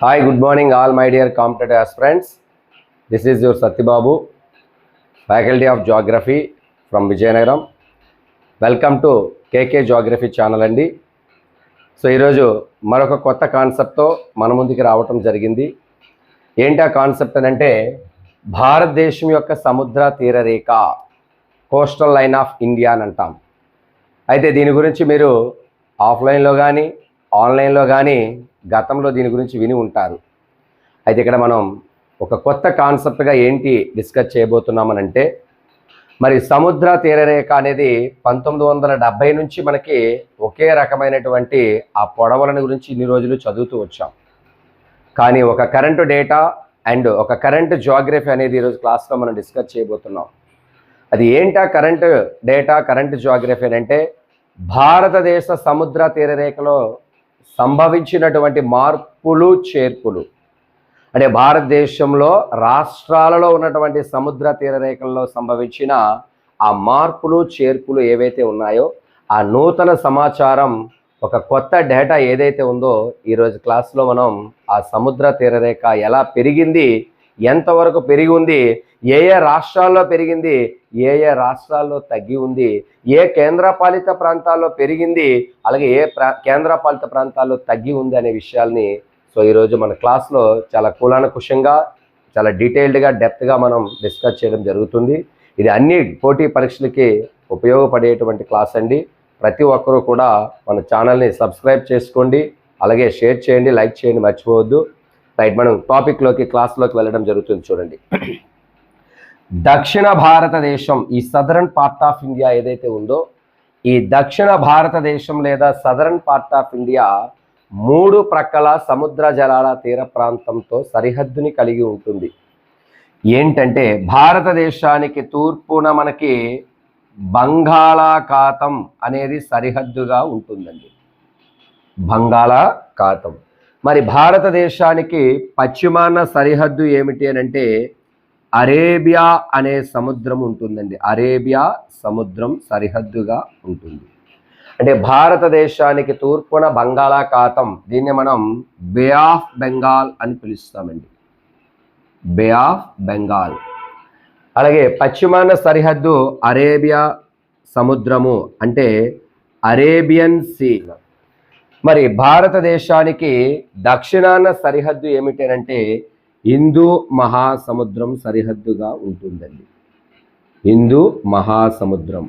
Hi, good morning, all my dear competitive aspirants. This is your Satyababu, Faculty of Geography from Vijayanagaram. Welcome to KK Geography channel అండి. So ఈరోజు మరొక కొత్త కాన్సెప్ట్తో మన ముందుకు రావటం జరిగింది. ఏంటి ఆ కాన్సెప్ట్ అని అంటే భారతదేశం యొక్క సముద్ర తీర రేఖ, కోస్టల్ లైన్ ఆఫ్ ఇండియా అని అంటాం. అయితే దీని గురించి మీరు ఆఫ్లైన్లో కానీ ఆన్లైన్లో కానీ గతంలో దీని గురించి విని ఉంటారు. అయితే ఇక్కడ మనం ఒక కొత్త కాన్సెప్ట్గా ఏంటి డిస్కస్ చేయబోతున్నామనంటే, మరి సముద్ర తీరరేఖ అనేది 1970 నుంచి మనకి ఒకే రకమైనటువంటి ఆ పొడవులను గురించి ఇన్ని రోజులు చదువుతూ వచ్చాం. కానీ ఒక కరెంటు డేటా అండ్ ఒక కరెంటు జియోగ్రఫీ అనేది ఈరోజు క్లాస్లో మనం డిస్కస్ చేయబోతున్నాం. అది ఏంటా కరెంటు డేటా, కరెంటు జియోగ్రఫీ అని అంటే భారతదేశ సముద్ర తీరరేఖలో సంభవించినటువంటి మార్పులు చేర్పులు, అంటే భారతదేశంలో రాష్ట్రాలలో ఉన్నటువంటి సముద్ర తీరరేఖల్లో సంభవించిన ఆ మార్పులు చేర్పులు ఏవైతే ఉన్నాయో ఆ నూతన సమాచారం, ఒక కొత్త డేటా ఏదైతే ఉందో ఈరోజు క్లాస్లో మనం ఆ సముద్ర తీరరేఖ ఎలా పెరిగింది, ఎంతవరకు పెరిగి ఉంది, ఏ ఏ రాష్ట్రాల్లో పెరిగింది, ఏ ఏ రాష్ట్రాల్లో తగ్గి ఉంది, ఏ కేంద్రపాలిత ప్రాంతాల్లో పెరిగింది, అలాగే ఏ కేంద్రపాలిత ప్రాంతాల్లో తగ్గి ఉంది అనే విషయాల్ని సో ఈరోజు మన క్లాస్లో చాలా కూలానుకుషంగా, చాలా డీటెయిల్డ్గా, డెప్త్గా మనం డిస్కస్ చేయడం జరుగుతుంది. ఇది అన్ని పోటీ పరీక్షలకి ఉపయోగపడేటువంటి క్లాస్ అండి. ప్రతి ఒక్కరూ కూడా మన ఛానల్ని సబ్స్క్రైబ్ చేసుకోండి, అలాగే షేర్ చేయండి, లైక్ చేయండి, మర్చిపోవద్దు. రైట్, మనం టాపిక్లోకి, క్లాస్లోకి వెళ్ళడం జరుగుతుంది. చూడండి, దక్షిణ భారతదేశం, ఈ సదరన్ పార్ట్ ఆఫ్ ఇండియా ఏదైతే ఉందో, ఈ దక్షిణ భారతదేశం లేదా సదరన్ పార్ట్ ఆఫ్ ఇండియా 3 ప్రక్కల సముద్ర జలాల తీర ప్రాంతంతో సరిహద్దుని కలిగి ఉంటుంది. ఏంటంటే భారతదేశానికి తూర్పున మనకి బంగాళాఖాతం అనేది సరిహద్దుగా ఉంటుందండి. బంగాళాఖాతం. మరి భారతదేశానికి పశ్చిమాన సరిహద్దు ఏమిటి అని అంటే అరేబియా అనే సముద్రం ఉంటుందండి. అరేబియా సముద్రం సరిహద్దుగా ఉంటుంది. అంటే భారతదేశానికి తూర్పున బంగాళాఖాతం, దీన్ని మనం బే ఆఫ్ బెంగాల్ అని పిలుస్తామండి. బే ఆఫ్ బెంగాల్. అలాగే పశ్చిమాన సరిహద్దు అరేబియా సముద్రము, అంటే అరేబియన్ సీ. మరి భారతదేశానికి దక్షిణాన సరిహద్దు ఏమిటి అంటే హిందూ మహాసముద్రం సరిహద్దుగా ఉంటుందండి. హిందూ మహాసముద్రం.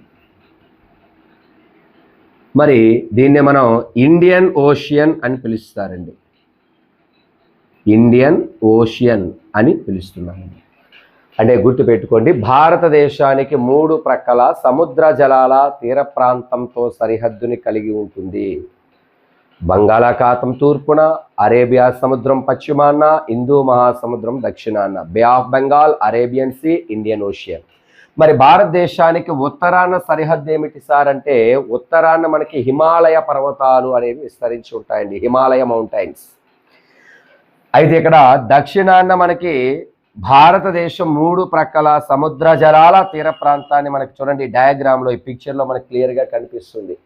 మరి దీన్ని మనం ఇండియన్ ఓషియన్ అని పిలుస్తారండి. ఇండియన్ ఓషియన్ అని పిలుస్తున్నామండి. అంటే గుర్తుపెట్టుకోండి, భారతదేశానికి 3 ప్రక్కల సముద్ర జలాల తీర ప్రాంతంతో సరిహద్దుని కలిగి ఉంటుంది. బంగాళాఖాతం తూర్పున, అరేబియా సముద్రం పశ్చిమాన, హిందూ మహాసముద్రం దక్షిణాన, bay of Bengal, Arabian sea, Indian ocean. మరి భారతదేశానికి ఉత్తరాన సరిహద్దు ఏమిటి సార్ అంటే ఉత్తరాన మనకి హిమాలయ పర్వతాలు అనేవి విస్తరించి ఉంటాయండి, హిమాలయ మౌంటైన్స్. అయితే ఇక్కడ దక్షిణాన మనకి భారతదేశం 3 ప్రక్కల సముద్ర జలాల తీర ప్రాంతాన్ని మనకి చూడండి, డయాగ్రామ్లో, ఈ పిక్చర్లో మనకి క్లియర్గా కనిపిస్తుంది.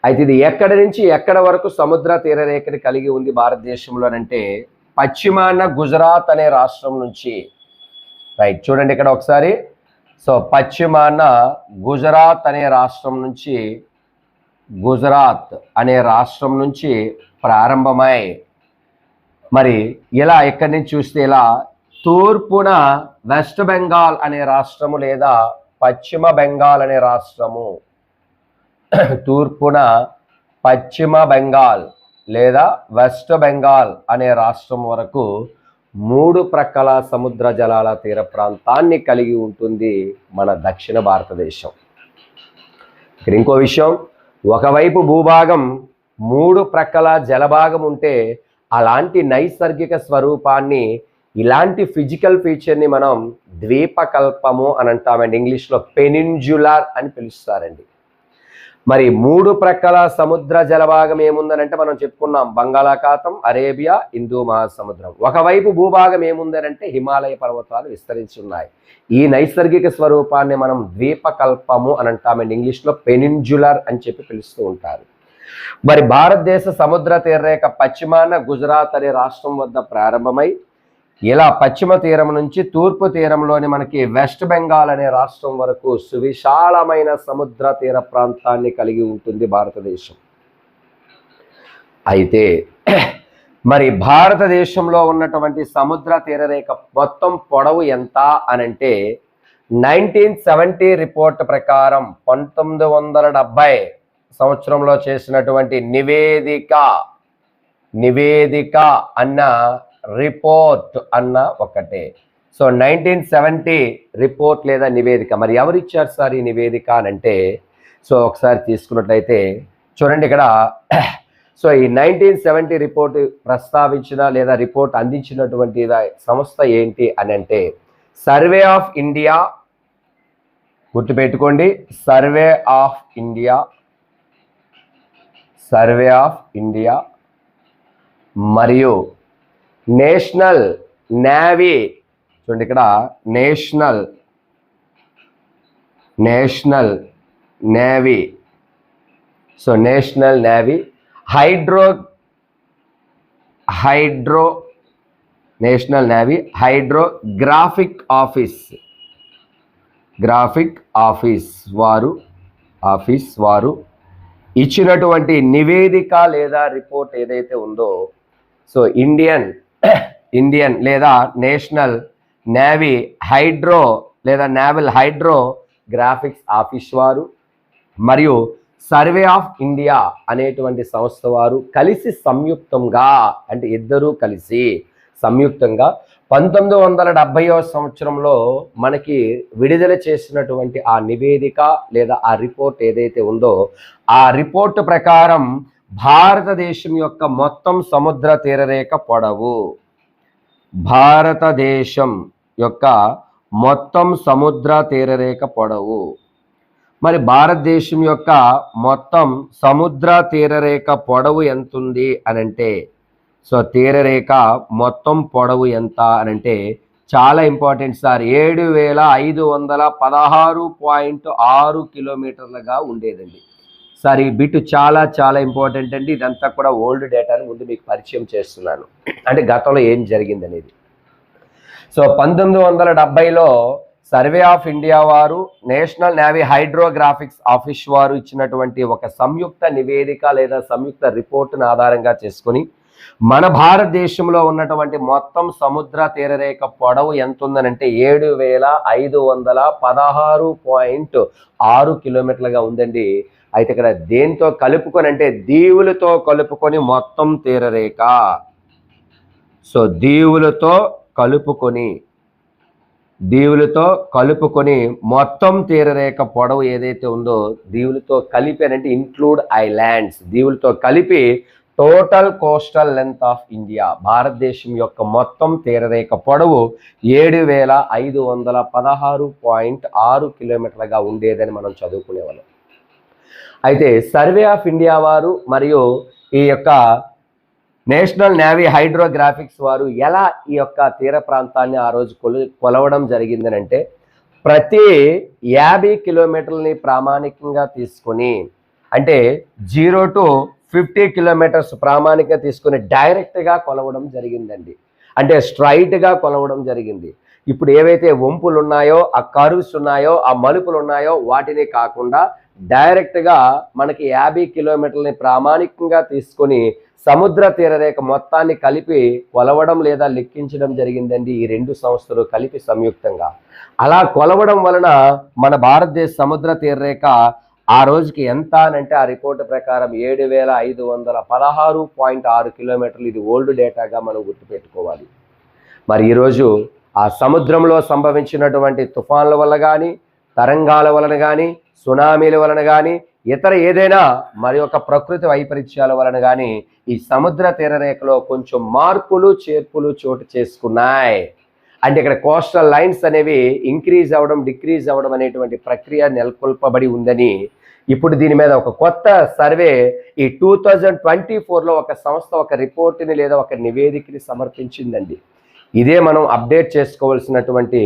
అయితే ఇది ఎక్కడి నుంచి ఎక్కడ వరకు సముద్ర తీరరేఖని కలిగి ఉంది భారతదేశంలోనంటే పశ్చిమాన గుజరాత్ అనే రాష్ట్రం నుంచి. రైట్, చూడండి ఇక్కడ ఒకసారి. సో పశ్చిమాన గుజరాత్ అనే రాష్ట్రం నుంచి, గుజరాత్ అనే రాష్ట్రం నుంచి ప్రారంభమై మరి ఇలా ఎక్కడి నుంచి చూస్తే ఇలా తూర్పున వెస్ట్ బెంగాల్ అనే రాష్ట్రము లేదా పశ్చిమ బెంగాల్ అనే రాష్ట్రము, తూర్పున పశ్చిమ బెంగాల్ లేదా వెస్ట్ బెంగాల్ అనే రాష్ట్రం వరకు 3 ప్రక్కల సముద్ర జలాల తీర ప్రాంతాన్ని కలిగి ఉంటుంది మన దక్షిణ భారతదేశం. ఇక్కడ ఇంకో విషయం, ఒకవైపు భూభాగం 3 ప్రక్కల జలభాగం ఉంటే అలాంటి నైసర్గిక స్వరూపాన్ని, ఇలాంటి ఫిజికల్ ఫీచర్ని మనం ద్వీపకల్పము అని అంటామండి. ఇంగ్లీష్లో పెనిన్జులార్ అని పిలుస్తారండి. మరి 3 ప్రక్కల సముద్ర జలభాగం ఏముందనంటే మనం చెప్పుకున్నాం బంగాళాఖాతం, అరేబియా, హిందూ మహాసముద్రం. ఒకవైపు భూభాగం ఏముందనంటే హిమాలయ పర్వతాలు విస్తరించి ఉన్నాయి. ఈ నైసర్గిక స్వరూపాన్ని మనం ద్వీపకల్పము అని అంటామండి. ఇంగ్లీష్లో పెనిన్జులర్ అని చెప్పి పిలుస్తూ ఉంటారు. మరి భారతదేశ సముద్ర తీరరేఖ పశ్చిమాన గుజరాత్ అనే రాష్ట్రం వద్ద ప్రారంభమై ఇలా పశ్చిమ తీరం నుంచి తూర్పు తీరంలోని మనకి వెస్ట్ బెంగాల్ అనే రాష్ట్రం వరకు సువిశాలమైన సముద్ర తీర ప్రాంతాన్ని కలిగి ఉంటుంది భారతదేశం. అయితే మరి భారతదేశంలో ఉన్నటువంటి సముద్ర తీరరేఖ మొత్తం పొడవు ఎంత అనంటే 1970 రిపోర్ట్ ప్రకారం 1970 సంవత్సరంలో చేసినటువంటి నివేదిక అన్న రిపోర్ట్ అన్న ఒకటే. సో 1970 రిపోర్ట్ లేదా నివేదిక. మరి ఎవరు ఇచ్చారు సార్ ఈ నివేదిక అనంటే, సో ఒకసారి తీసుకున్నట్లయితే చూడండి ఇక్కడ. సో ఈ 1970 రిపోర్ట్ ప్రస్తావించిన లేదా రిపోర్ట్ అందించినటువంటి సంస్థ ఏంటి అని అంటే సర్వే ఆఫ్ ఇండియా. గుర్తుపెట్టుకోండి, సర్వే ఆఫ్ ఇండియా మరియు నేషనల్ నేవీ. చూడండి ఇక్కడ national navy. So national navy national navy hydrographic office వారు ఇచ్చినటువంటి నివేదిక లేదా రిపోర్ట్ ఏదైతే ఉందో, సో ఇండియన్ లేదా నేషనల్ నేవీ నేవల్ హైడ్రోగ్రాఫిక్స్ ఆఫీస్ వారు మరియు సర్వే ఆఫ్ ఇండియా అనేటువంటి సంస్థ వారు కలిసి సంయుక్తంగా, అంటే ఇద్దరూ కలిసి సంయుక్తంగా 1970వ సంవత్సరంలో మనకి విడుదల చేసినటువంటి ఆ నివేదిక లేదా ఆ రిపోర్ట్ ఏదైతే ఉందో, ఆ రిపోర్ట్ ప్రకారం భారతదేశం యొక్క మొత్తం సముద్ర తీరరేఖ పొడవు, మరి భారతదేశం యొక్క మొత్తం సముద్ర తీరరేఖ పొడవు ఎంత ఉంది అనంటే, సో తీరరేఖ మొత్తం పొడవు ఎంత అనంటే చాలా ఇంపార్టెంట్ సార్, 7516.6 కిలోమీటర్లుగా ఉండేదండి సార్. ఈ బిట్ చాలా చాలా ఇంపార్టెంట్ అండి. ఇదంతా కూడా ఓల్డ్ డేటాని ముందు మీకు పరిచయం చేస్తున్నాను, అంటే గతంలో ఏం జరిగింది అనేది. సో 1970లో సర్వే ఆఫ్ ఇండియా వారు, నేషనల్ నేవీ హైడ్రోగ్రాఫిక్స్ ఆఫీస్ వారు ఇచ్చినటువంటి ఒక సంయుక్త నివేదిక లేదా సంయుక్త రిపోర్టును ఆధారంగా చేసుకొని మన భారతదేశంలో ఉన్నటువంటి మొత్తం సముద్ర తీరరేఖ పొడవు ఎంత ఉందనంటే 7516.6 కిలోమీటర్లుగా ఉందండి. అయితే ఇక్కడ దేంతో కలుపుకొని అంటే దీవులతో కలుపుకొని మొత్తం తీరరేఖ, సో దీవులతో కలుపుకొని మొత్తం తీరరేఖ పొడవు ఏదైతే ఉందో, దీవులతో కలిపి అంటే ఇంక్లూడ్ ఐలాండ్స్, దీవులతో కలిపి total coastal length of India, భారతదేశం యొక్క మొత్తం తీరరేఖ పొడవు 7516.6 కిలోమీటర్లుగా ఉండేదని మనం చదువుకునేవాళ్ళం. అయితే సర్వే ఆఫ్ ఇండియా వారు మరియు ఈ యొక్క నేషనల్ నేవీ హైడ్రోగ్రాఫిక్స్ వారు ఎలా ఈ యొక్క తీర ప్రాంతాన్ని ఆ రోజు కొలవడం జరిగిందనంటే, ప్రతి 50 కిలోమీటర్లని ప్రామాణికంగా తీసుకొని, అంటే 0 to 50 కిలోమీటర్స్ ప్రామాణికంగా తీసుకొని డైరెక్ట్గా కొలవడం జరిగిందండి. అంటే స్ట్రైట్గా కొలవడం జరిగింది. ఇప్పుడు ఏవైతే వంపులు ఉన్నాయో, ఆ కర్వ్స్ ఉన్నాయో, ఆ మలుపులు ఉన్నాయో వాటిని కాకుండా డైరెక్ట్గా మనకి 50 కిలోమీటర్లని ప్రామాణికంగా తీసుకొని సముద్ర తీరరేఖ మొత్తాన్ని కలిపి కొలవడం లేదా లెక్కించడం జరిగిందండి ఈ రెండు సంస్థలు కలిపి సంయుక్తంగా. అలా కొలవడం వలన మన భారతదేశ సముద్ర తీరరేఖ ఆ రోజుకి ఎంత అనంటే ఆ రిపోర్టు ప్రకారం 7516.6 కిలోమీటర్లు. ఇది ఓల్డ్ డేటాగా మనం గుర్తుపెట్టుకోవాలి. మరి ఈరోజు ఆ సముద్రంలో సంభవించినటువంటి తుఫాన్ల వల్ల కానీ, తరంగాల వలన కానీ, సునామీల వలన కానీ, ఇతర ఏదైనా మరి ఒక ప్రకృతి వైపరీత్యాల వలన కానీ ఈ సముద్ర తీరరేఖలో కొంచెం మార్పులు చేర్పులు చోటు చేసుకున్నాయి. అంటే ఇక్కడ కోస్టల్ లైన్స్ అనేవి ఇంక్రీజ్ అవ్వడం, డిక్రీజ్ అవ్వడం అనేటువంటి ప్రక్రియ నెలకొల్పబడి ఉందని ఇప్పుడు దీని మీద ఒక కొత్త సర్వే ఈ 2024లో ఒక సంస్థ ఒక రిపోర్టుని లేదా ఒక నివేదికని సమర్పించిందండి. ఇదే మనం అప్డేట్ చేసుకోవాల్సినటువంటి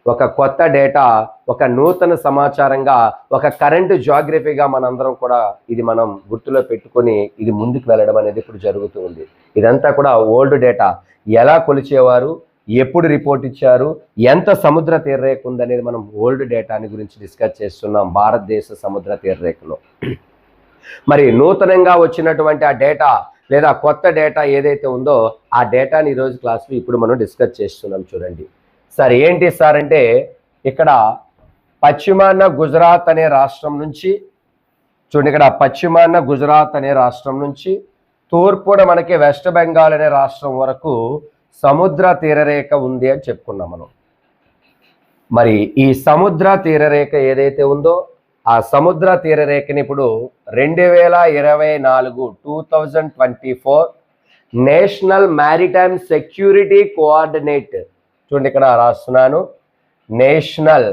ఒక కొత్త డేటా, ఒక నూతన సమాచారంగా, ఒక కరెంటు జాగ్రఫీగా మనందరం కూడా ఇది మనం గుర్తులో పెట్టుకొని ఇది ముందుకు వెళ్ళడం అనేది ఇప్పుడు జరుగుతూ ఉంది. ఇదంతా కూడా ఓల్డ్ డేటా. ఎలా కొలిచేవారు, ఎప్పుడు రిపోర్ట్ ఇచ్చారు, ఎంత సముద్ర తీరరేఖ ఉందనేది మనం ఓల్డ్ డేటాని గురించి డిస్కస్ చేస్తున్నాం భారతదేశ సముద్ర తీరరేఖలో. మరి నూతనంగా వచ్చినటువంటి ఆ డేటా లేదా కొత్త డేటా ఏదైతే ఉందో ఆ డేటాని ఈరోజు క్లాస్లో ఇప్పుడు మనం డిస్కస్ చేస్తున్నాం. చూడండి సార్, ఏంటి సార్ అంటే ఇక్కడ పశ్చిమాన గుజరాత్ అనే రాష్ట్రం నుంచి, చూడండి ఇక్కడ పశ్చిమాన గుజరాత్ అనే రాష్ట్రం నుంచి తూర్పున మనకి వెస్ట్ బెంగాల్ అనే రాష్ట్రం వరకు సముద్ర తీరరేఖ ఉంది అని చెప్పుకున్నాం మనం. మరి ఈ సముద్ర తీరరేఖ ఏదైతే ఉందో ఆ సముద్ర తీరరేఖని ఇప్పుడు 2024 నేషనల్ మ్యారిటైమ్ సెక్యూరిటీ కోఆర్డినేట్, చూడండి ఇక్కడ రాస్తున్నాను, నేషనల్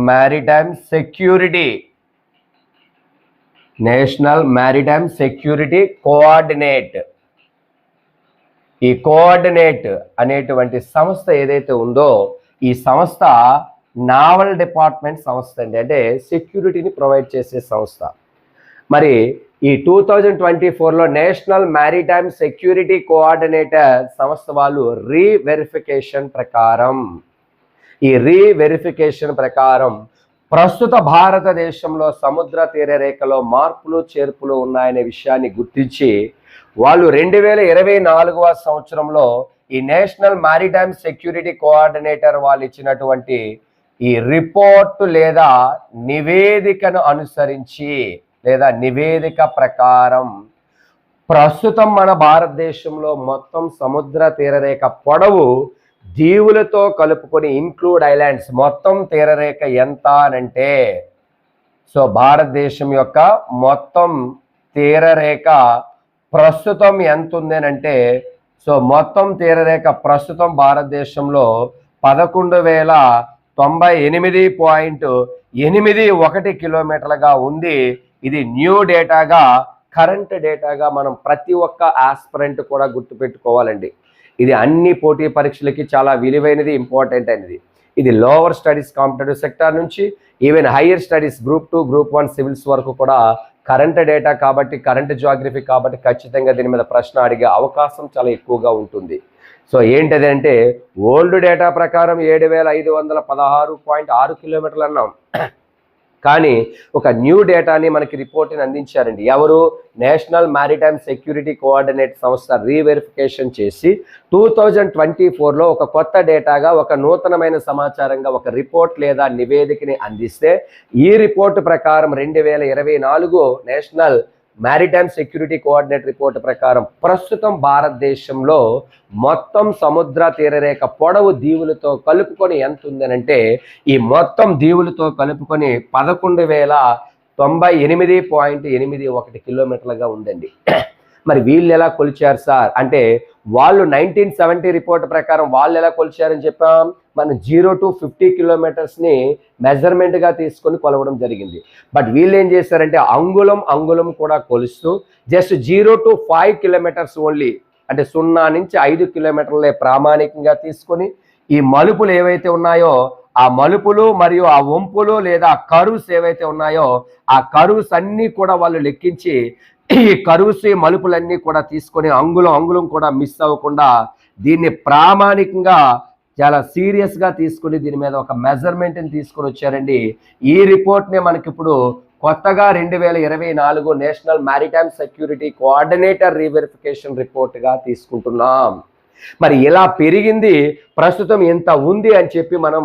మ్యారిటైమ్ సెక్యూరిటీ కోఆర్డినేట్. ఈ కోఆర్డినేట్ అనేటువంటి సంస్థ ఏదైతే ఉందో ఈ సంస్థ నావల్ డిపార్ట్మెంట్ సంస్థ అండి, అంటే సెక్యూరిటీని ప్రొవైడ్ చేసే సంస్థ. మరి ఈ 2024లో నేషనల్ మ్యారిటైమ్ సెక్యూరిటీ కోఆర్డినేటర్ సంస్థ వాళ్ళు రీవెరిఫికేషన్ ప్రకారం ప్రస్తుత భారతదేశంలో సముద్ర తీరరేఖలో మార్పులు చేర్పులు ఉన్నాయనే విషయాన్ని గుర్తించి వాళ్ళు 2024వ సంవత్సరంలో ఈ నేషనల్ మ్యారిటైమ్ సెక్యూరిటీ కోఆర్డినేటర్ వాళ్ళు ఇచ్చినటువంటి ఈ రిపోర్ట్ లేదా నివేదికను అనుసరించి లేదా నివేదిక ప్రకారం ప్రస్తుతం మన భారతదేశంలో మొత్తం సముద్ర తీరరేఖ పొడవు దీవులతో కలుపుకొని ఇంక్లూడ్ ఐలాండ్స్ మొత్తం తీరరేఖ ఎంత అనంటే, సో భారతదేశం యొక్క మొత్తం తీరరేఖ ప్రస్తుతం ఎంత ఉంది అంటే, సో మొత్తం తీరరేఖ ప్రస్తుతం భారతదేశంలో 11,098.81 కిలోమీటర్లుగా ఉంది. ఇది న్యూ డేటాగా, కరెంట్ డేటాగా మనం ప్రతి ఒక్క ఆస్పిరెంట్ కూడా గుర్తుపెట్టుకోవాలండి. ఇది అన్ని పోటీ పరీక్షలకి చాలా విలువైనది, ఇంపార్టెంట్ అనేది. ఇది లోవర్ స్టడీస్ కాంపిటేటివ్ సెక్టార్ నుంచి even higher studies group 2, group 1 civils వరకు కూడా కరెంట్ డేటా కాబట్టి, కరెంట్ జాగ్రఫీ కాబట్టి ఖచ్చితంగా దీని మీద ప్రశ్న అడిగే అవకాశం చాలా ఎక్కువగా ఉంటుంది. సో ఏంటది అంటే ఓల్డ్ డేటా ప్రకారం 7,516.6 కిలోమీటర్లు అన్నాం, కానీ ఒక న్యూ డేటాని మనకి రిపోర్ట్ని అందించారండి. ఎవరు? నేషనల్ మ్యారిటైమ్ సెక్యూరిటీ కోఆర్డినేట్ సంస్థ రీవెరిఫికేషన్ చేసి 2024లో ఒక కొత్త డేటాగా, ఒక నూతనమైన సమాచారంగా ఒక రిపోర్ట్ లేదా నివేదికని అందిస్తే ఈ రిపోర్ట్ ప్రకారం 2024 national maritime security coordinate report ప్రకారం ప్రస్తుతం భారతదేశంలో మొత్తం సముద్ర తీరరేఖ పొడవు దీవులతో కలుపుకొని ఎంత ఉందనంటే ఈ మొత్తం దీవులతో కలుపుకొని 11,098.81 కిలోమీటర్లుగా ఉందండి. మరి వీళ్ళు ఎలా కొలిచారు సార్ అంటే వాళ్ళు 1970 రిపోర్ట్ ప్రకారం వాళ్ళు ఎలా కొలిచారని చెప్పాం. మనం 0 to 50 కిలోమీటర్స్ని మెజర్మెంట్గా తీసుకొని కొలవడం జరిగింది. బట్ వీళ్ళు ఏం చేశారంటే అంగుళం కూడా కొలుస్తూ జస్ట్ 0 to 5 కిలోమీటర్స్ ఓన్లీ, అంటే 0 నుంచి 5 కిలోమీటర్లే ప్రామాణికంగా తీసుకొని ఈ మలుపులు ఏవైతే ఉన్నాయో ఆ మలుపులు మరియు ఆ వంపులు లేదా కర్వ్స్ ఏవైతే ఉన్నాయో ఆ కర్వ్స్ అన్నీ కూడా వాళ్ళు లెక్కించి ఈ కర్వ్స్ మలుపులన్నీ కూడా తీసుకొని అంగుళం కూడా మిస్ అవ్వకుండా దీన్ని ప్రామాణికంగా చాలా సీరియస్గా తీసుకుని దీని మీద ఒక మెజర్మెంట్ని తీసుకొని వచ్చారండి. ఈ రిపోర్ట్నే మనకి ఇప్పుడు కొత్తగా 2024 national maritime security coordinator reverification రిపోర్ట్గా తీసుకుంటున్నాం. మరి ఇలా పెరిగింది, ప్రస్తుతం ఎంత ఉంది అని చెప్పి మనం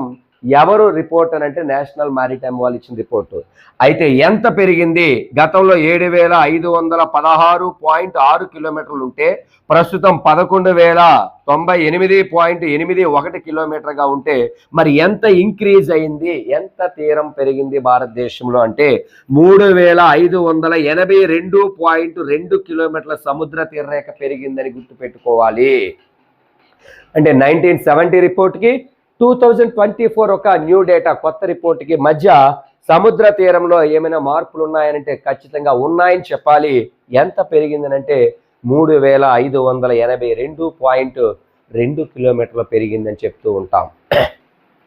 ఎవరు రిపోర్ట్ అని అంటే నేషనల్ మ్యారిటైమ్ వాళ్ళు ఇచ్చిన రిపోర్టు. అయితే ఎంత పెరిగింది? గతంలో 7,516.6 కిలోమీటర్లు ఉంటే ప్రస్తుతం 11,098.81 కిలోమీటర్గా ఉంటే మరి ఎంత ఇంక్రీజ్ అయింది, ఎంత తీరం పెరిగింది భారతదేశంలో అంటే 3,582.2 కిలోమీటర్ల సముద్ర తీరరేఖ పెరిగిందని గుర్తుపెట్టుకోవాలి. అంటే 1970 రిపోర్ట్కి 2024 ఒక న్యూ డేటా కొత్త రిపోర్ట్కి మధ్య సముద్ర తీరంలో ఏమైనా మార్పులు ఉన్నాయనంటే ఖచ్చితంగా ఉన్నాయని చెప్పాలి. ఎంత పెరిగిందనంటే 3582.2 కిలోమీటర్లు పెరిగిందని చెప్తూ ఉంటాం.